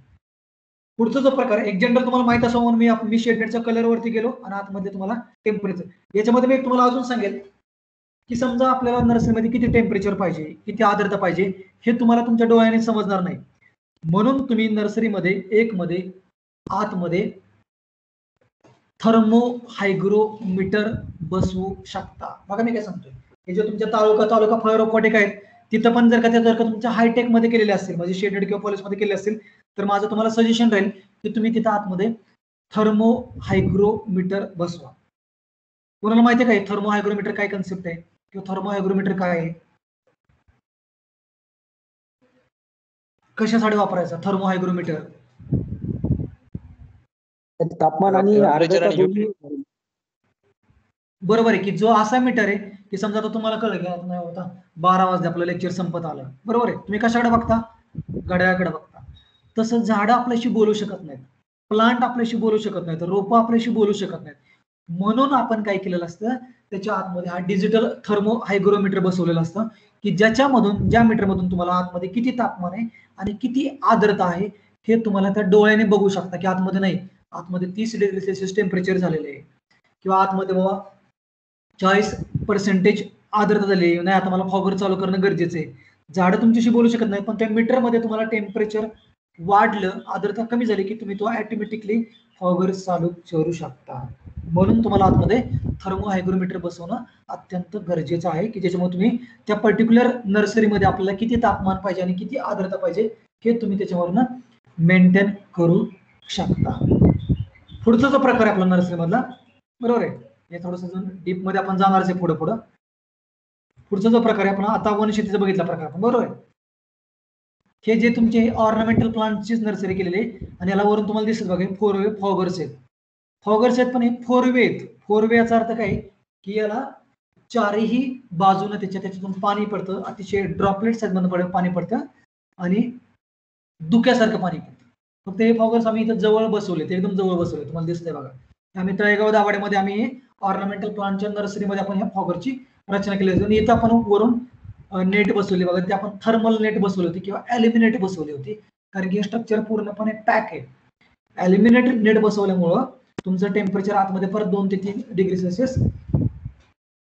पुढचा जो प्रकार एक जनरल तुम्हाला माहित असावं म्हणून मी शेडनेटच्या कलर वरती गेलो आणि आतमध्ये तुम्हाला टेम्परेचर. याच्यामध्ये मी तुम्हाला अजून सांगेल की समजा आपल्याला नर्सरीमध्ये किती टेम्परेचर पाहिजे, किती आर्द्रता पाहिजे, हे तुम्हाला तुमच्या डोळ्याने समजणार नाही. म्हणून तुम्ही नर्सरीमध्ये एक मध्ये आतमध्ये थर्मो हायग्रोमीटर बसवू शकता. बघा मी काय सांगतोय, हे जे तुमच्या तालुका फळ रोपवाटिका आहेत तिथं पण जर का तुमच्या हायटेक मध्ये केलेले असतील, म्हणजे शेडेड किंवा पॉलिशमध्ये केले असतील, तर माझं तुम्हाला सजेशन राहील की तुम्ही तिथं आतमध्ये थर्मो हायग्रोमीटर बसवा. कोणाला माहिती आहे काय थर्मो हायग्रोमीटर काय कन्सेप्ट आहे किंवा थर्मो हायग्रोमीटर काय आहे, कशासाठी वापरायचा थर्मो हायग्रोमीटर? तापमान आणि आर्द्रता दोन्ही. बरोबर आहे की जो असा मीटर आहे की समजा आता तुम्हाला कळलं की आता 12 वाजले आपलं लेक्चर संपत आलं, बरोबर आहे. तुम्ही कशाकडे बघता? घड्याळाकडे बघता. तसं झाडं आपल्याशी बोलू शकत नाहीत, प्लांट आपल्याशी बोलू शकत नाहीत, रोपं आपल्याशी बोलू शकत नाहीत. म्हणून आपण काय केलेलं असतं, त्याच्या आतमध्ये हा डिजिटल थर्मो हायग्रोमीटर बसवलेलं असतं की ज्या मीटरमधून तुम्हाला आतमध्ये किती तापमान आहे आणि किती आर्द्रता आहे हे तुम्हाला त्या डोळ्याने बघू शकता की आतमध्ये नाही, आतमध्ये 30 डिग्री सेल्सिअस टेम्परेचर झालेले आहे, किंवा आतमध्ये बाबा 40% आर्द्रता झाली नाही, आता मला फॉगर चालू करणं गरजेचं आहे. झाडं तुमच्याशी बोलू शकत नाही, पण त्या मीटरमध्ये तुम्हाला टेम्परेचर वाढलं, आर्द्रता कमी झाली की तुम्ही तो ऑटोमॅटिकली फॉगर चालू करू शकता. म्हणून तुम्हाला आतमध्ये थर्मो हायग्रोमीटर बसवणं अत्यंत गरजेचं आहे, की ज्याच्यामुळे तुम्ही त्या पर्टिक्युलर नर्सरीमध्ये आपल्याला किती तापमान पाहिजे आणि किती आर्द्रता पाहिजे हे तुम्ही त्याच्यावरनं मेंटेन करू शकता. पुढचा जो प्रकार आहे आपला नर्सरीमधला, बरोबर आहे, हे थोडंसं डीप मध्ये आपण जाणारच आहे पुढे पुढं. पुढचा जो प्रकार आहे आपण आता वनशेतीचा बघितला प्रकार आपण, बरोबर आहे. हे जे तुमचे ऑर्नामेंटल प्लांटचीच नर्सरी केलेली आहे आणि याला वरून तुम्हाला दिसत बघा 4 वे फॉगर्स आहेत. फॉगर्स आहेत पण हे 4 वे आहेत. 4 वे याचा अर्थ काय की याला चारही बाजूने त्याच्यातून पाणी पडतं, अतिशय ड्रॉपलेट्स आहेत मधून पाणी पडतं आणि धुक्यासारखं पाणी पडतं. फक्त हे फॉगर्स आम्ही इथं जवळ बसवले, ते एकदम जवळ बसवले, तुम्हाला दिसतंय बघा. आम्ही तळेगाव दाभाडेमध्ये आम्ही ऑर्नामेंटल प्लांटच्या नर्सरीमध्ये आपण ह्या फॉगरची रचना केली होती. आणि इथं आपण वरून नेट बसवली बघा, ते आपण थर्मल नेट बसवली होती किंवा ॲल्युमिनेट बसवली होती, कारण की हे स्ट्रक्चर पूर्णपणे पॅक आहे. ॲल्युमिनेट नेट बसवल्यामुळं तुमचं टेम्परेचर आतमध्ये परत 2 ते 3 डिग्री सेल्सिअस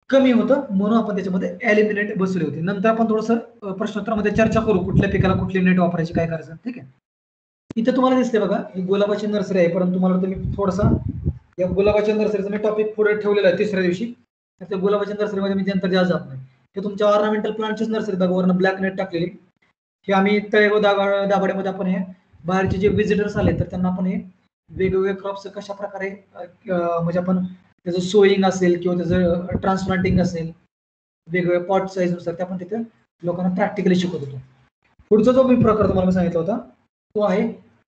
कमी होतं, म्हणून आपण त्याच्यामध्ये ॲल्युमिनेट बसवली होती. नंतर आपण थोडंसं प्रश्नोत्तरामध्ये चर्चा करू कुठल्या पिकाला कुठली नेट वापरायची, काय करायचं, ठीक आहे. इथं तुम्हाला दिसते बघा ही गुलाबाची नर्सरी आहे, परंतु मला तुम्ही थोडासा या गुलाबाच्या नर्सरीचा मी टॉपिक पुढे ठेवलेला आहे तिसऱ्या दिवशी. त्या गुलाबाच्या नर्सरीमध्ये मी नंतर जास्त जात नाही. हे तुमच्या ऑर्नामेंटल प्लांटचीच नर्सरी बघा, वरनं ब्लॅक नेट टाकलेली. हे आम्ही तळेगाव दाभाडेमध्ये आपण हे बाहेरचे जे व्हिजिटर्स आले तर त्यांना आपण हे वेगवेगळे क्रॉप्स कशा प्रकारे म्हणजे आपण त्याचं सोईंग असेल किंवा त्याचं ट्रान्सप्लांटिंग असेल वेगवेगळ्या पॉट साईज नुसार ते आपण तिथे लोकांना प्रॅक्टिकली शिकवत होतो. पुढचा जो मी प्रकार तुम्हाला सांगितला होता तो आहे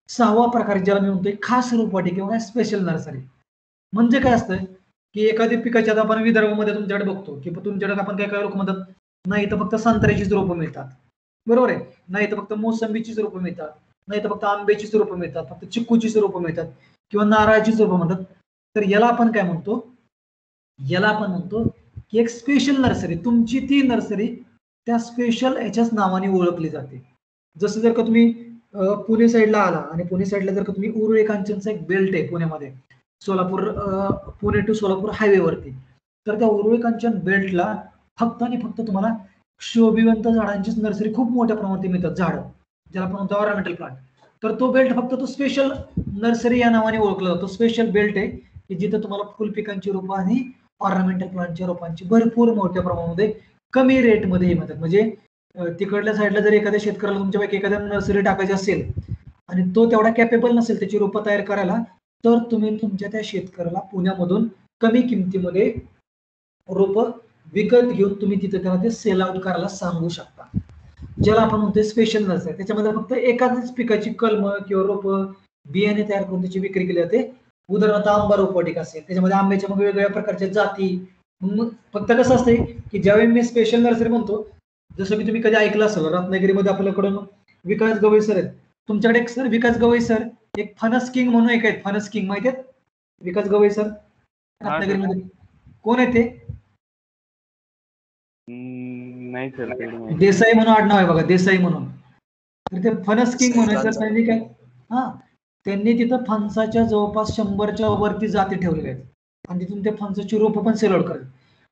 6वा प्रकार, ज्याला मी म्हणतोय खास रोपवाटिका किंवा स्पेशल नर्सरी. म्हणजे काय असतं की एखादी पिकाची आता आपण विदर्भामध्ये तुमच्याकडे बघतो की तुमच्याकडे आपण काय लोक म्हणतात नाही तर फक्त संत्र्याचीच रोपं मिळतात, बरोबर आहे, नाही तर फक्त मोसंबीचीच रोपं मिळतात, नाही तर फक्त आंब्याचीच रोपं मिळतात, फक्त चिक्कूचीच रोपं मिळतात किंवा नारळाचीच रोपं म्हणतात. तर याला आपण काय म्हणतो, याला आपण म्हणतो की एक स्पेशल नर्सरी. तुमची ती नर्सरी त्या स्पेशल याच्याच नावाने ओळखली जाते. जसं जर का तुम्ही पुणे साईडला आला आणि पुणे साईडला जर का तुम्ही उरुळी कांचनचा एक बेल्ट आहे पुण्यामध्ये, सोलापूर पुणे टू सोलापूर हायवेवरती, तर त्या उरुळी कांचन बेल्टला फक्त आणि फक्त तुम्हाला शोभिवंत झाडांचीच नर्सरी खूप मोठ्या प्रमाणात मिळतात, झाडं ज्याला आपण म्हणतो ऑर्नामेंटल प्लांट. तर तो बेल्ट फक्त तो स्पेशल नर्सरी या नावाने ओळखला जातो. स्पेशल बेल्ट आहे की जिथं तुम्हाला फुल पिकांची रोपं आणि ऑर्नामेंटल प्लांटच्या रोपांची भरपूर मोठ्या प्रमाणामध्ये कमी रेटमध्ये मिळतात. म्हणजे तिकडल्या साईडला जर एखाद्या शेतकऱ्याला तुमच्यापैकी एखाद्या नर्सरी टाकायची असेल आणि तो तेवढा कॅपेबल नसेल त्याची रोपं तयार करायला, तर तुम्ही तुमच्या त्या शेतकऱ्याला पुण्यामधून कमी किमतीमध्ये रोपं विकत घेऊन तुम्ही तिथे त्याला ते सेल आउट करायला सांगू शकता, ज्याला आपण म्हणतो स्पेशल नर्सरी. त्याच्यामध्ये फक्त एकाच पिकाची कलम किंवा रोपं बियाणे तयार करून त्याची विक्री केली जाते. उदाहरणार्थ आंबा रोपवाटिका असेल, त्याच्यामध्ये आंब्याच्या मग वेगवेगळ्या प्रकारच्या जाती. मग फक्त कसं असतंय की ज्यावेळी मी स्पेशल नर्सरी म्हणतो, जसं की तुम्ही कधी ऐकलं असेल रत्नागिरीमध्ये आपल्याकडून विकास गवई सर आहेत, तुमच्याकडे एक सर विकास गवई सर एक फणस किंग म्हणून एक आहेत, फणस किंग माहिती आहेत विकास गवई सर रत्नागिरीमध्ये, कोण आहे ते? नाही सर, देसाई म्हणून आडनाव आहे बघा, देसाई म्हणून. तर ते फणस किंग म्हणून तर त्यांनी काय त्यांनी तिथं फणसाच्या जवळपास 100च्या वरती जाती ठेवलेल्या आहेत आणि तिथून ते फणसाची रोपं पण सेल आउट करतात.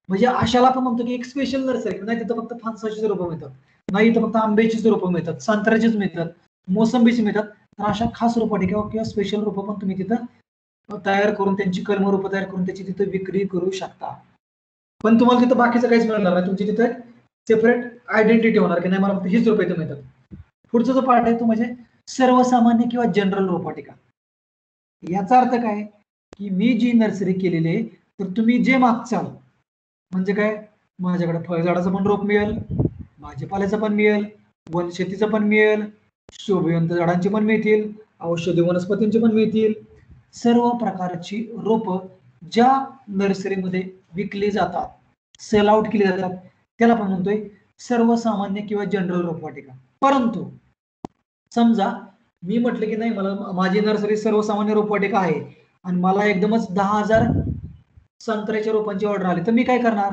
म्हणजे अशाला आपण म्हणतो की एक स्पेशल नर्सरी नाही, तिथं फक्त फणसाचीच रोपं मिळतात, नाही तर फक्त आंब्याचीच रोपं मिळतात, संत्र्याचीच मिळतात, मोसंबीची मिळतात. तर अशा खास रोपवाटिका किंवा स्पेशल रोपं पण तुम्ही तिथं तयार करून त्यांची कलम रोपं तयार करून त्याची तिथं विक्री करू शकता. पण तुम्हाला तिथं बाकीचं काहीच मिळणार नाही, तुमची तिथं सेपरेट आयडेंटिटी होणार की नाही मला फक्त हीच रोपं इथं मिळतात. पुढचा जो पार्ट आहे तो म्हणजे सर्वसामान्य किंवा जनरल रोपवाटिका. याचा अर्थ काय की मी जी नर्सरी केलेली आहे तर तुम्ही जे मागचाल, म्हणजे काय, माझ्याकडे फळझाडाचं पण रोप मिळेल, भाजीपाल्याचं पण मिळेल, वनशेतीचं पण मिळेल, शोभिवंत झाडांची पण मिळतील, औषधी वनस्पतींची पण मिळतील. सर्व प्रकारची रोपं ज्या नर्सरीमध्ये विकली जातात, सेल आउट केली जातात, त्याला आपण म्हणतोय सर्वसामान्य किंवा जनरल रोपवाटिका. परंतु समजा मी म्हटलं की नाही मला माझी नर्सरी सर्वसामान्य रोपवाटिका आहे आणि मला एकदमच 10,000 संत्र्याच्या रोपांची ऑर्डर आली, तर मी काय करणार?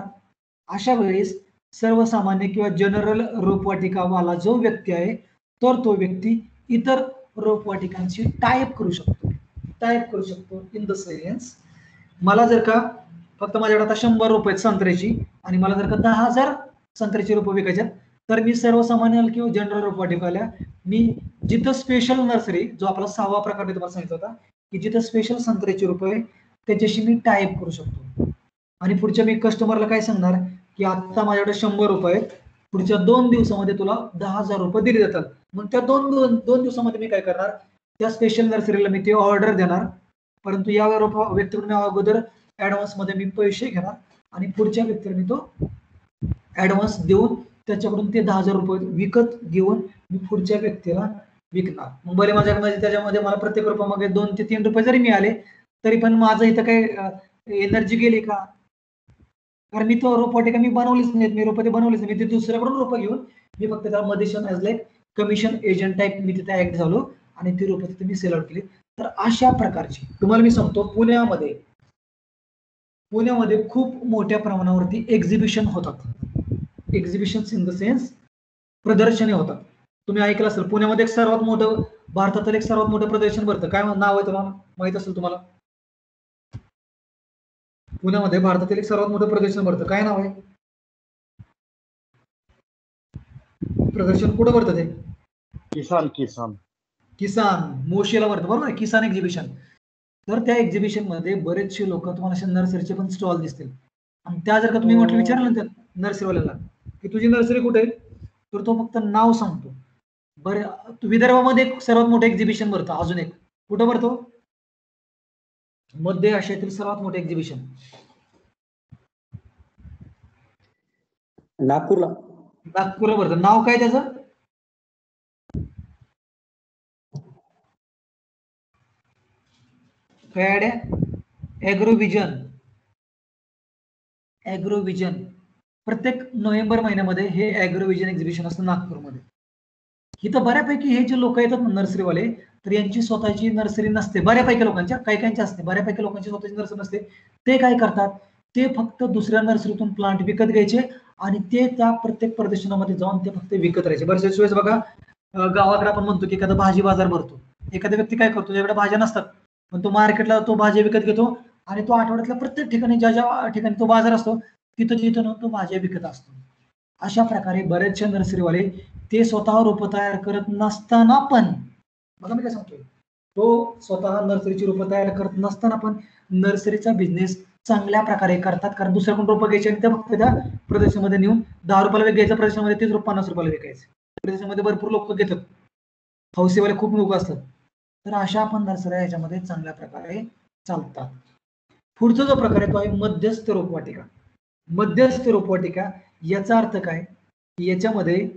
अशा वेळेस सर्वसामान्य किंवा जनरल रोपवाटिका वाला जो व्यक्ती आहे तर तो व्यक्ती इतर रोपवाटिकांची टाईप करू शकतो. टाईप करू शकतो इन द सेन्स, मला जर का फक्त माझ्याकडे आता 100 रोप आहेत संत्र्याची आणि मला जर का 10,000 संत्र्याची रोपं विकायच्यात, तर मी सर्वसामान्य किंवा जनरल रोपवाटिकाला मी जिथं स्पेशल नर्सरी, जो आपला 6वा प्रकार मी तुम्हाला सांगितलं होता की जिथं स्पेशल संत्र्याची रोपं आहे त्याच्याशी मी टाईप करू शकतो. आणि पुढच्या मी कस्टमरला काय सांगणार की आता माझ्याकडे 100 रुपये आहेत, पुढच्या 2 दिवसामध्ये तुला 10,000 रुपये दिले जातात. मग त्या दोन दिवसामध्ये मी काय करणार, त्या स्पेशल नर्सरीला मी ती ऑर्डर देणार, परंतु या व्यक्तीकडून अगोदर ऍडव्हान्स मध्ये मी पैसे घेणार आणि पुढच्या व्यक्तीला मी तो ऍडव्हान्स देऊन त्याच्याकडून ते 10,000 रुपये विकत घेऊन मी पुढच्या व्यक्तीला विकणार. मग बरे माझ्याकडे त्याच्यामध्ये मला प्रत्येक रुपयामध्ये 2 ते 3 रुपये जरी मिळाले तरी पण माझं इथं काही एनर्जी गेली का? कारण मी तो रोपवाटिका मी बनवलीच नाहीत, मी रोपं ते बनवलीच नाही, मी ते दुसऱ्याकडून रोपं घेऊन मी फक्त त्याला मदेशन as like commission agent type मी तिथे ऍक्ट झालो आणि ती रोपं तिथे मी सेल आउट केली. तर अशा प्रकारची तुम्हाला मी सांगतो, पुण्यामध्ये खूप मोठ्या प्रमाणावरती एक्झिबिशन होतात. एक्झिबिशन इन द सेन्स प्रदर्शने होतात. तुम्ही ऐकलं असेल पुण्यामध्ये एक सर्वात मोठं, भारतातील एक सर्वात मोठं प्रदर्शन भरतं, काय नाव आहे तुम्हाला माहित असेल तुम्हाला? पुण्यामध्ये भारतातील एक सर्वात मोठं प्रदर्शन भरतं, काय नाव आहे प्रदर्शन? कुठं भरतं ते? किसान मोशीला भरतं, बरोबर आहे, किसान एक्झिबिशन. तर त्या एक्झिबिशन मध्ये बरेचसे लोक तुम्हाला नर्सरीचे पण स्टॉल दिसतील आणि त्या जर का तुम्ही म्हटलं विचारलं ना त्या नर्सरीवाल्याला की तुझी नर्सरी कुठे आहे, तर तो फक्त नाव सांगतो. बरं, विदर्भामध्ये एक सर्वात मोठं एक्झिबिशन भरतं, अजून एक कुठं भरतो? मध्य आशियातील सर्वात मोठे एक्झिबिशन नागपूरला भरतं. नाव काय त्याचं? काय आयडिया? ॲग्रोव्हिजन. प्रत्येक नोव्हेंबर महिन्यामध्ये हे ॲग्रोव्हिजन एक्झिबिशन असतं नागपूरमध्ये. इथं बऱ्यापैकी हे जे लोक येतात नर्सरीवाले, तर यांची स्वतःची नर्सरी नसते. बऱ्यापैकी लोकांच्या, काही असते, बऱ्यापैकी लोकांची स्वतःची नर्सरी नसते. ते काय करतात, ते फक्त दुसऱ्या नर्सरीतून प्लांट विकत घ्यायचे आणि ते त्या प्रत्येक प्रदर्शनामध्ये जाऊन ते फक्त विकत राहायचे. बरेचशा वेळेस बघा गावाकडे आपण म्हणतो की एखादा भाजी बाजार भरतो, एखादा व्यक्ती काय करतो, ज्याकडे भाज्या नसतात पण तो मार्केटला तो भाज्या विकत घेतो आणि तो आठवड्यातल्या प्रत्येक ठिकाणी ज्या ठिकाणी तो बाजार असतो तिथं तो भाज्या विकत असतो. अशा प्रकारे बरेचशा नर्सरीवाले ते स्वतः रोपं तयार करत नसताना पण, बघा मी काय सांगतोय, तो स्वतः नर्सरीची रोपं तयार करत नसताना पण नर्सरीचा बिझनेस चांगल्या प्रकारे करतात. कारण दुसऱ्याकडून रोपं घ्यायचे आणि त्या फक्त त्या प्रदेशामध्ये नेऊन 10 रुपयाला घ्यायचं, प्रदेशामध्ये तेच रोप 50 रुपयाला विकायचे. प्रदेशामध्ये भरपूर लोक घेतात, हौसेवाले खूप लोक असतात. तर अशा पण नर्सऱ्या याच्यामध्ये चांगल्या प्रकारे चालतात. पुढचा जो प्रकार आहे तो आहे मध्यस्थ रोपवाटिका. मध्यस्थ रोपवाटिका याचा अर्थ काय, याच्यामध्ये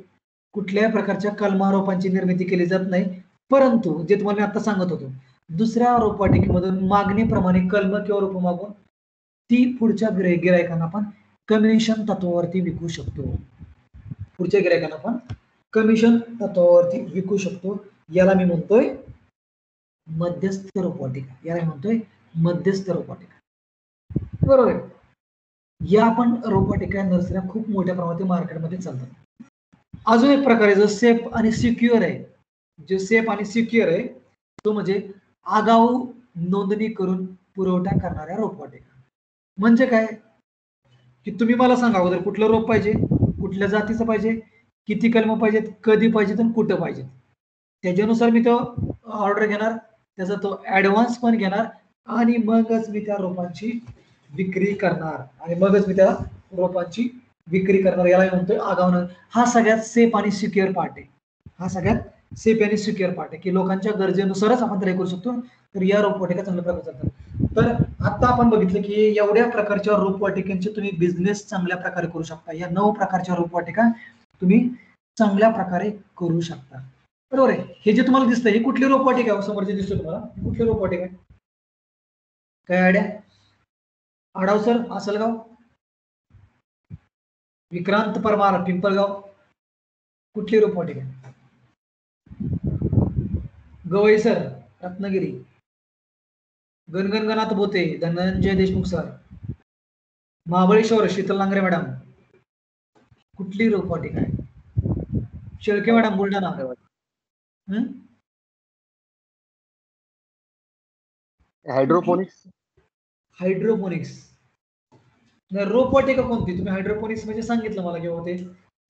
कुठल्याही प्रकारच्या कलमा रोपांची निर्मिती केली जात नाही, परंतु जे तुम्हाला मी आता सांगत होतो, दुसऱ्या रोपवाटिकेमधून मागणीप्रमाणे कलम किंवा रोप मागून ती पुढच्या गिरायकांना आपण कमिशन तत्वावरती विकू शकतो. पुढच्या गिरायकांना आपण कमिशन तत्वावरती विकू शकतो. याला मी म्हणतोय मध्यस्थ रोपवाटिका. याला म्हणतोय मध्यस्थ रोपवाटिका, बरोबर आहे. या पण रोपवाटिका नर्सऱ्या खूप मोठ्या प्रमाणात मार्केटमध्ये चालतात. अजून एक प्रकार आहे जो सेफ आणि सिक्युअर आहे, जे सेफ आणि सिक्युअर आहे तो म्हणजे आगाऊ नोंदणी करून पुरवठा करणाऱ्या रोपवाटिका. म्हणजे काय की तुम्ही मला सांगा अगोदर कुठलं रोप पाहिजे, कुठल्या जातीचं पाहिजे, किती कलम पाहिजेत, कधी पाहिजेत आणि कुठं पाहिजेत, त्याच्यानुसार मी तो ऑर्डर घेणार, त्याचा तो ऍडव्हान्स पण घेणार आणि मगच मी त्या रोपांची विक्री करणार याला म्हणतोय आगाऊ. हा सगळ्यात सेफ आणि सिक्युअर पार्ट आहे. की लोकांच्या गरजेनुसारच आपण तयार करू शकतो. तर या रोपवाटिका चांगल्या प्रकारे चालतात. तर आता आपण बघितलं की एवढ्या प्रकारच्या रोपवाटिकांचे तुम्ही बिझनेस चांगल्या प्रकारे करू शकता. या 9 प्रकारच्या रोपवाटिका तुम्ही चांगल्या प्रकारे करू शकता, बरोबर आहे. हे जे तुम्हाला दिसतंय ही कुठली रोपवाटिका समोर जे दिसतोय तुम्हाला, कुठली रोपवाटिका आहे? काय आयडिया? आडावसर, आसलगाव, विक्रांत परमार, पिंपळगाव, कुठली रोपवाटिका? गवई सर, रत्नागिरी, गणगणगणात बोते, धनंजय देशमुख सर, महाबळेश्वर, शीतल लांगरे मॅडम, कुठली रोपवाटिका आहे? Shelke madam, Buldhana. Hydroponics. Hydroponics. रोपवाटिका कोणती? तुम्ही हायड्रोपोनिक्स म्हणजे सांगितलं मला किंवा ते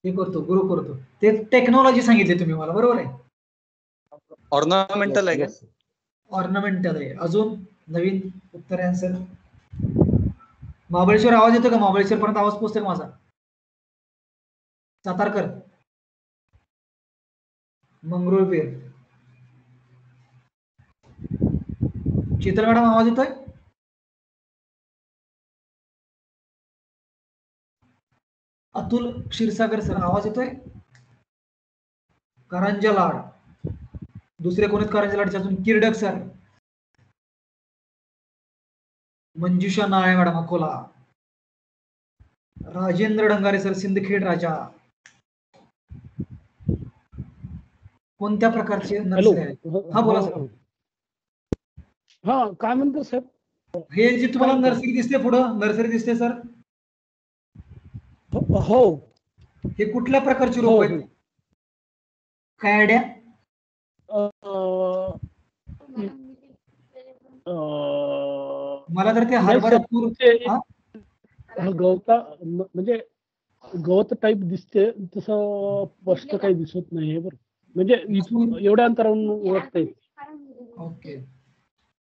हे करतो, ग्रो करतो, ते टेक्नॉलॉजी सांगितली तुम्ही मला, बरोबर आहे? ऑर्नामेंटल आहे का? ऑर्नामेंटल आहे. अजून नवीन उत्तर आन्सर. महाबळेश्वर आवाज येतो का? महाबळेश्वर पर्यंत आवाज पोहोचतो का माझा? सातारकर, मंगरुळपीर, शीतल मॅडम आवाज येतोय? अतुल क्षीरसागर सर आवाज येतोय? करंजा लाड, दुसरे कोण आहेत करंजा लाडचे अजून? किर्डक सर, मंजुषा नाळे मॅडम अकोला, राजेंद्र डंगारे सर सिंदखेड राजा. कोणत्या प्रकारचे नर्सरी आहेत? हा बोला सर. हा काय म्हणतो सर? हे जे तुम्हाला नर्सरी दिसते पुढं, नर्सरी दिसते सर, हो, हे कुठल्या प्रकारची रोप आहेत? काय आयडिया? मला तर ते हरभरा गवता म्हणजे गवत टाईप दिसते, तसं स्पष्ट काही दिसत नाही बरं, म्हणजे इथून एवढ्या अंतरावरून ओळखता येते. ओके,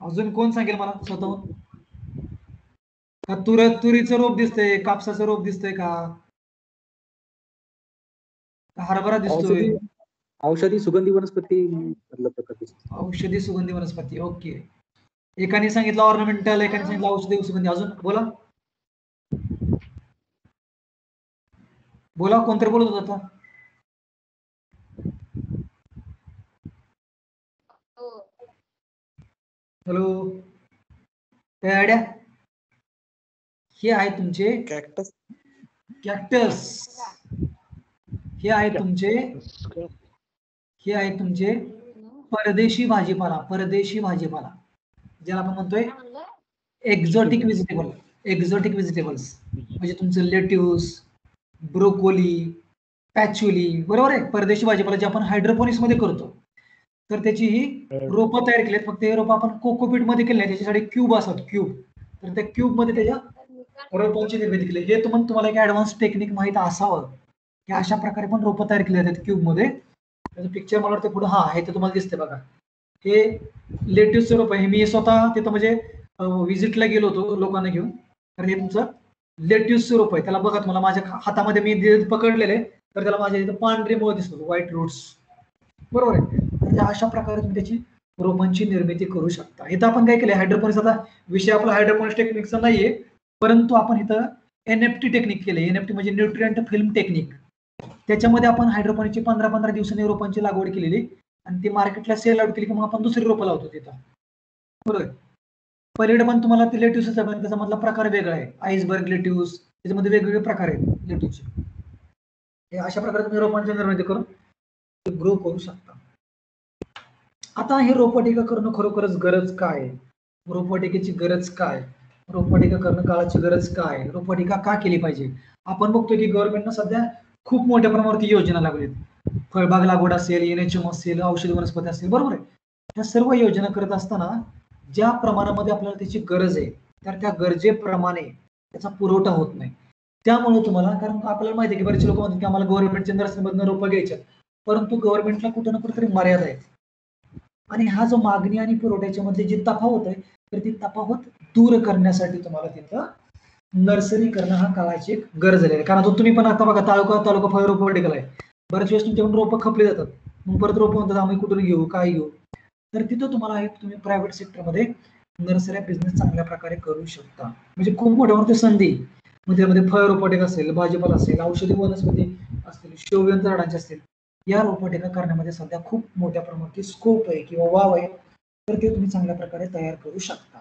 अजून कोण सांगेल मला स्वतःहून? का तुरीचं रोप दिसतंय, कापसाचं रोप दिसतंय का, हरभरा दिसतोय? औषधी सुगंधी वनस्पती. औषधी सुगंधी वनस्पती. ओके, एकाने सांगितलं ऑर्नामेंटल, एकाने सांगितलं औषधी सुगंधी. अजून बोला बोला, कोणतरी बोलत होता आता? हॅलो, काय आयडिया? हे आहे तुमचे कॅक्टस. कॅक्टस. हे आहे तुमचे, हे आहे तुमचे परदेशी भाजीपाला. परदेशी भाजीपाला ज्याला आपण म्हणतोय एक्झॉटिक व्हेजिटेबल. एक्झॉटिक व्हेजिटेबल्स म्हणजे तुमचं लेट्यूस, ब्रोकोली, पॅच्युली, बरोबर आहे? परदेशी भाजीपाला जे आपण हायड्रोपोनिक्स मध्ये करतो, तर त्याची ही रोपं तयार केली आहेत. फक्त हे रोपं आपण कोकोपीट मध्ये केले नाही, त्याच्यासाठी क्यूब असतात, क्यूब. तर त्या क्यूब मध्ये त्याच्या रोपांची निर्मिती केली. हे तुम्हाला एक ऍडव्हान्स टेक्निक माहित असावं की अशा प्रकारे पण रोपं तयार केली जातात क्यूब मध्ये. त्याचं पिक्चर मला वाटतं पुढे, हा हे तर तुम्हाला दिसते बघा, हे लेट्यूसचं रोप आहे. मी स्वतः तिथं म्हणजे व्हिजिटला गेलो होतो लोकांना घेऊन. तर हे तुमचं लेट्यूसचं रोप आहे. त्याला बघा, तुम्हाला माझ्या हातामध्ये मी पकडलेले, तर त्याला माझ्या इथं पांढरे मुळ दिसतो, व्हाईट रूट्स, बरोबर आहे? तर अशा प्रकारे तुम्ही त्याची रोपांची निर्मिती करू शकता. इथं आपण काय केलंय, हायड्रोपोनिक्स, आता विषय आपला हायड्रोपोनिक्स टेक्निकचा नाहीये, परंतु आपण इथं एनएफटी टेक्निक केले. एनएफटी म्हणजे न्यूट्रिएंट फिल्म टेक्निक. त्याच्यामध्ये आपण हायड्रोपोनिक्सची 15-15 दिवसांनी रोपांची लागवड केलेली आणि ती मार्केटला सेल आउट केली की मग आपण दुसरी रोपं लावतो तिथं, बरोबर? पलीकडे पण तुम्हाला ते लेट्यूसच आहे, पण त्याचा मधला प्रकार वेगळा आहे. आईसबर्ग लेट्यूस, त्याच्यामध्ये वेगवेगळे प्रकार आहेत लेट्यूसचे. हे अशा प्रकारे तुम्ही रोपांची निर्मिती करून ग्रो करू शकता. आता हे रोपवाटिका करणं खरोखरच गरज काय? रोपवाटिकेची गरज काय? रोपवाटिका करणं काळाची गरज काय? रोपवाटिका का केली पाहिजे? आपण बघतोय की गव्हर्नमेंटनं सध्या खूप मोठ्या प्रमाणावरती योजना लागलेत. फळबाग लागवड असेल, एनएचएम असेल, औषधी वनस्पती असेल, बरोबर आहे? त्या सर्व योजना करत असताना ज्या प्रमाणामध्ये आपल्याला त्याची गरज आहे, तर त्या गरजेप्रमाणे त्याचा पुरवठा होत नाही. त्यामुळे तुम्हाला, कारण आपल्याला माहिती आहे की बरेच लोक म्हणतात की आम्हाला गव्हर्नमेंटच्या नर्सरीमधनं रोपं घ्यायच्यात, परंतु गव्हर्नमेंटला कुठं ना कुठेतरी मर्यादा आहे. आणि हा जो मागणी आणि पुरवठ्याच्या मध्ये जी तफावत आहे, तर ती तफावत दूर करण्यासाठी तुम्हाला तिथं नर्सरी करणं हा काळाची एक गरज आहे. कारण आता तुम्ही पण आता बघा, तालुका फळ रोपवाटिका आहे, बऱ्याच वेळेस तुमच्याकडून रोपं खपली जातात, मग परत रोपं म्हणतात आम्ही कुठून घेऊ, काय घेऊ. तर तिथं तुम्हाला तुम्ही प्रायव्हेट सेक्टरमध्ये नर्सरी बिझनेस चांगल्या प्रकारे करू शकता. म्हणजे खूप मोठ्या संधी, म्हणजे त्यामध्ये फळ रोपवाटिका असेल, भाजीपाला असेल, औषधी वनस्पती असतील, शोभयंत्र झाडांचे असतील, या रोपवाटिका करण्यामध्ये सध्या खूप मोठ्या प्रमाणात स्कोप आहे किंवा वाव आहे. तर ते तुम्ही चांगल्या प्रकारे तयार करू शकता.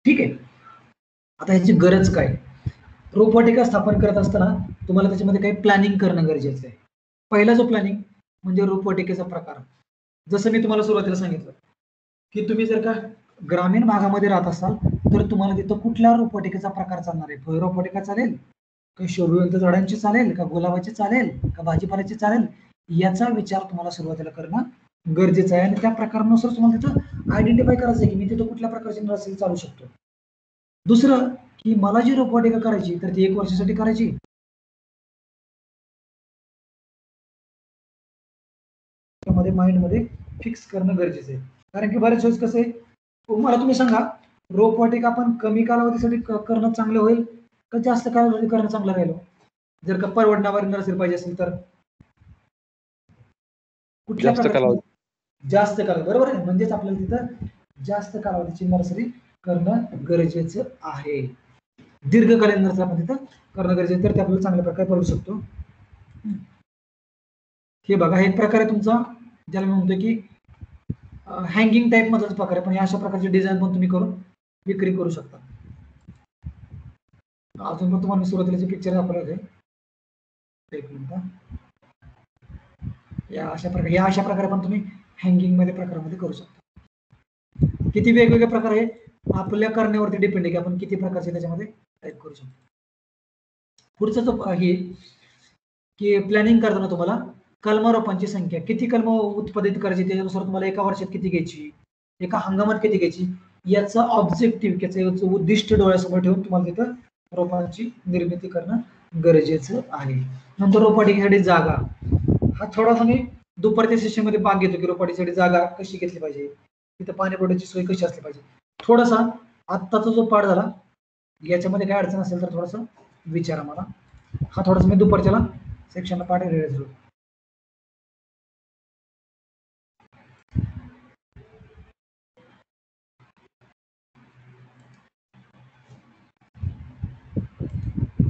ठीक आहे. आता ह्याची गरज काय? रोपवाटिका स्थापन करत असताना तुम्हाला त्याच्यामध्ये काही प्लॅनिंग करणं गरजेचं आहे. पहिला जो प्लॅनिंग म्हणजे रोपवाटिकेचा प्रकार. जसं मी तुम्हाला सुरुवातीला सांगितलं की तुम्ही जर का ग्रामीण भागामध्ये राहत असाल तर तुम्हाला तिथं कुठल्या रोपवाटिकेचा प्रकार चालणार आहे? फळ रोपवाटिका चालेल का, शोभयंत्र झाडांची चालेल का, गुलाबाची चालेल का, भाजीपाल्याची चालेल, याचा विचार तुम्हाला सुरुवातीला करणं गरजेचं आहे आणि त्या प्रकारानुसार तुम्हाला तिथं आयडेंटिफाय करायचं आहे की मी तिथं कुठल्या प्रकारची नर्सरी चालू शकतो. दुसरं की मला जी रोपवाटिका करायची तर ती 1 वर्षासाठी करायची मध्ये माइंडमध्ये फिक्स करणं गरजेचं आहे. कारण की बऱ्याच वेळेस कसं आहे मला तुम्ही सांगा रोपवाटिका आपण कमी कालावधीसाठी करणं चांगलं होईल का जास्त कालावधी करणं चांगलं राहील? जर का परवडणारी नर्सरी पाहिजे असेल तर कुठल्या जास्त कालावधी. जास्त कालावधी बरोबर आहे. म्हणजेच आपल्याला तिथं जास्त कालावधीची नर्सरी करणं गरजेचं आहे. दीर्घकालीन नर्सरी आपण तिथं करणं गरजेचं तर ते आपल्याला चांगल्या प्रकारे करू शकतो. हे बघा एक प्रकार आहे तुमचा ज्याला मी म्हणतो की हँगिंग टाईप मधलाच प्रकार आहे पण अशा प्रकारचे डिझाईन पण तुम्ही करून विक्री करू शकता. अजून पण तुम्हाला सुरुवातीला पिक्चर दाखवले एक मिनिट. या अशा प्रकारे पण तुम्ही हँगिंग मध्ये प्रकारामध्ये करू शकता. किती वेगवेगळे प्रकार आहे आपल्या करण्यावरती डिपेंड आहे की आपण किती प्रकारचे त्याच्यामध्ये टाईप करू शकतो. पुढचं जो आहे की प्लॅनिंग करताना तुम्हाला कलमरोपांची संख्या किती कलम उत्पादित करायची त्याच्यानुसार तुम्हाला एका वर्षात किती घ्यायची एका हंगामात किती घ्यायची याचा ऑब्जेक्टिव्ह याचं उद्दिष्ट डोळ्यासमोर ठेवून तुम्हाला तिथं रोपांची निर्मिती करणं गरजेचं आहे. नंतर रोपवाटिकेसाठी जागा हा थोडासा मी दुपारच्या सेशन मध्ये भाग घेतो की रोपवाटिकेसाठी जागा कशी घेतली पाहिजे तिथं पाणी पुरवठ्याची सोय कशी असली पाहिजे. थोडासा आत्ताचा जो पाठ झाला याच्यामध्ये काय अडचण असेल तर थोडासा विचारा मला. हा थोडासा मी दुपारच्याला सेक्शनला पाठ रिलीज झालो.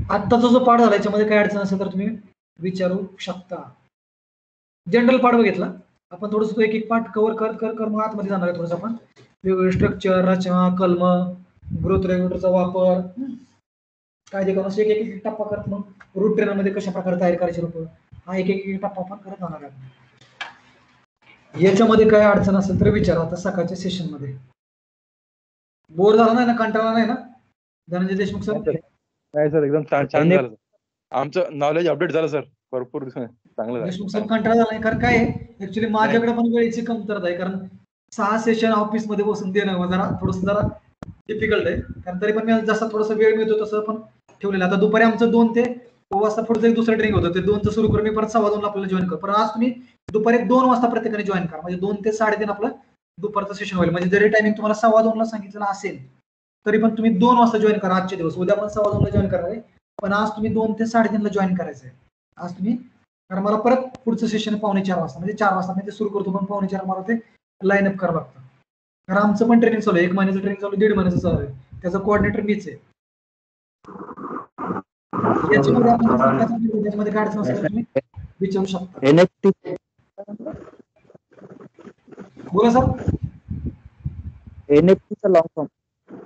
आत्ताचा जो पाठ झाला याच्यामध्ये काय अडचण असेल तर तुम्ही विचारू शकता. जनरल पाठ बघितला आपण थोडस एक एक पाठ कव्हर कर मग आतमध्ये जाणार आहे. थोडंसं आपण वेगवेगळे स्ट्रक्चर रचना कलम ग्रोथ रेग्युलेटरचा वापर काय ते करून एक एक टप्पा करत मग रूट ट्रेनर मध्ये कशा प्रकारे तयार करायचे रोप हा एक एक टप्पा आपण करत जाणार आहे. याच्यामध्ये काय अडचण असेल तर विचारा. आता सकाळच्या सेशन मध्ये बोर झाला नाही ना कंटाळा नाही ना धनंजय देशमुख सर? नाही सर एकदम छान झालं. आमचं नॉलेज अपडेट झालं सर भरपूर चांगलं देशमुख सर कंटाळा झाला नाही कारण काय ऍक्च्युली माझ्याकडे पण वेळेची कमतरता आहे कारण 6 सेशन ऑफिस मध्ये बसून देणं जरा डिफिकल्ट आहे. कारण तरी पण मी जसा थोडासा वेळ मिळतो तसं पण ठेवलेलं. आता दुपारी आमचं 2 ते 9 वाजता पुढचं एक दुसरं ट्रेनिंग होतं ते 2चं सुरू करून मी परत 2:15 आपल्याला जॉईन करू. पण आज तुम्ही दुपारी 2 वाजता प्रत्येकाने जॉईन करा म्हणजे 2 ते 3:30 आपलं दुपारचं सेशन होईल. म्हणजे जरी टायमिंग तुम्हाला 2:15 सांगितलेलं असेल तरी पण तुम्ही 2 वाजता जॉईन करा. आजचे दिवस उद्या पण 2:15 जॉईन करणार आहे पण आज तुम्ही 2 ते 3:30 जॉईन करायचं आहे. आज तुम्ही कारण मला परत पुढचं सेशन 3:45 वाजता म्हणजे 4 वाजता मी ते सुरू करतो पण 3:45 मला ते लाईन अप करावं लागतं. कारण आमचं पण ट्रेनिंग चालू आहे 1 महिन्याचं ट्रेनिंग चालू 1.5 महिन्याचं चालू आहे. त्याचा कोऑर्डिनेटर मीच आहे. याच्यामध्ये काय अडचण असेल तुम्ही विचारू शकता. बोला सर. एनएफटीचा लॉंग फॉर्म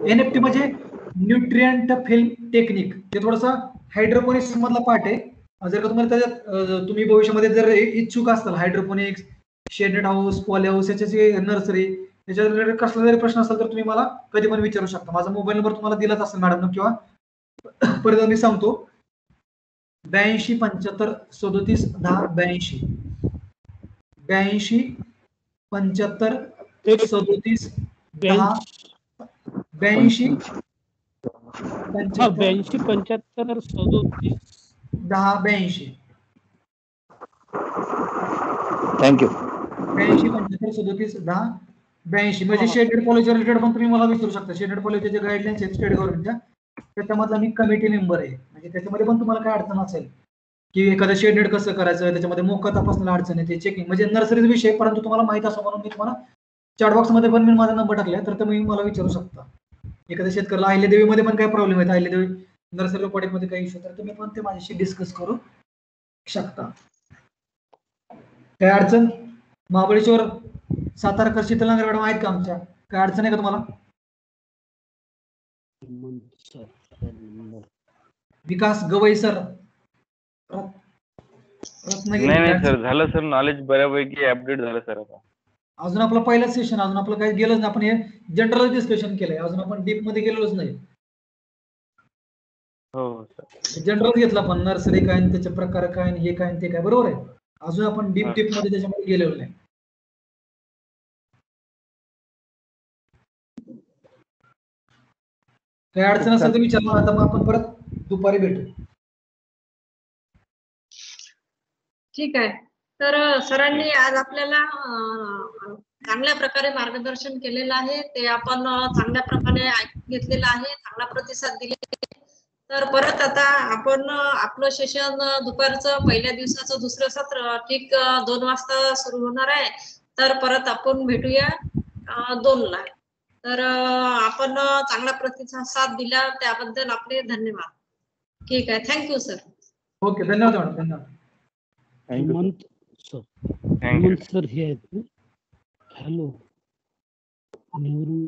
एनएफटी म्हणजे न्यूट्रिएंट फिल्म टेक्निक. ते थोडंसं हायड्रोपोनिक्स मधला पार्ट आहे. जर का तुम्हाला त्याच्यात तुम्ही भविष्यामध्ये जर इच्छुक असाल hydroponics shaded house poly house याच्याची नर्सरी याच्या रिलेटेड कसला जरी प्रश्न असेल तर तुम्ही मला कधी पण विचारू शकता. माझा मोबाईल नंबर तुम्हाला दिलाच असेल मॅडम किंवा परत मी सांगतो 82 75 37 10 82 82 75 37 10 82 82 75 37 10 82 थँक्यू. 82 75 37 10 82 म्हणजे शेडेड पॉलिसी रिलेटेड पण तुम्ही मला विचारू शकता. शेडेड पॉलिसीचे गाईडलाईन्स आहेत स्टेट गव्हर्नमेंटच्या त्याच्यामधला मी कमिटी मेंबर आहे. म्हणजे त्याच्यामध्ये पण तुम्हाला काय अडचण असेल की एखादं शेडेड कसं करायचं त्याच्यामध्ये मोका तपासण्याला अडचण येते चेकिंग म्हणजे नर्सरीचा विषय परंतु तुम्हाला माहित असो म्हणून मी तुम्हाला चॅट बॉक्स मध्ये पण मी माझा नंबर टाकलाय तर तुम्ही मला विचारू शकता. एखाद्या शेतकऱ्याला अहिल्यादेवी मध्ये पण काय प्रॉब्लेम आहे अहिल्यादेवी नर्सरी रोपवाटिक मध्ये काही इश्यू तर तुम्ही पण ते माझ्याशी डिस्कस करू शकता. काय अडचण महाबळेश्वर सातारकर शीतलनगर मॅडम आहेत का आमच्या काय अडचण आहे का तुम्हाला? विकास गवई सर नाही सर झालं सर नॉलेज बऱ्यापैकी अपडेट झालं सर. आता अजून आपलं पहिलंच सेशन अजून आपलं काही गेलंच नाही. आपण हे जनरल डिस्कशन केलंय अजून आपण डीप मध्ये गेलोच नाही. हो सर जनरल घेतला पण नर्सरी काय त्याचे प्रकार काय हे काय ते काय बरोबर आहे. अजून आपण डीप मध्ये त्याच्यामध्ये गेलेलो नाही. काही अडचण असेल तर विचारणार, आता मग आपण परत दुपारी भेटू. ठीक आहे. तर सरांनी आज आपल्याला चांगल्या प्रकारे मार्गदर्शन केलेलं आहे, ते आपण चांगल्या प्रकारे ऐकून घेतलेलं आहे, चांगला प्रतिसाद दिलेला. तर परत आता आपण आपलं सेशन दुपारचं पहिल्या दिवसाचं दुसरं सत्र ठीक 2 वाजता सुरू होणार आहे. तर परत आपण भेटूया 2 ला. तर आपण चांगला प्रतिसाद दिला त्याबद्दल आपले धन्यवाद. ठीक आहे, थँक्यू सर. ओके, धन्यवाद मॅडम, धन्यवाद. Hemant sir, thank you. Hemant sir हे आहेत. हॅलो, नेहरू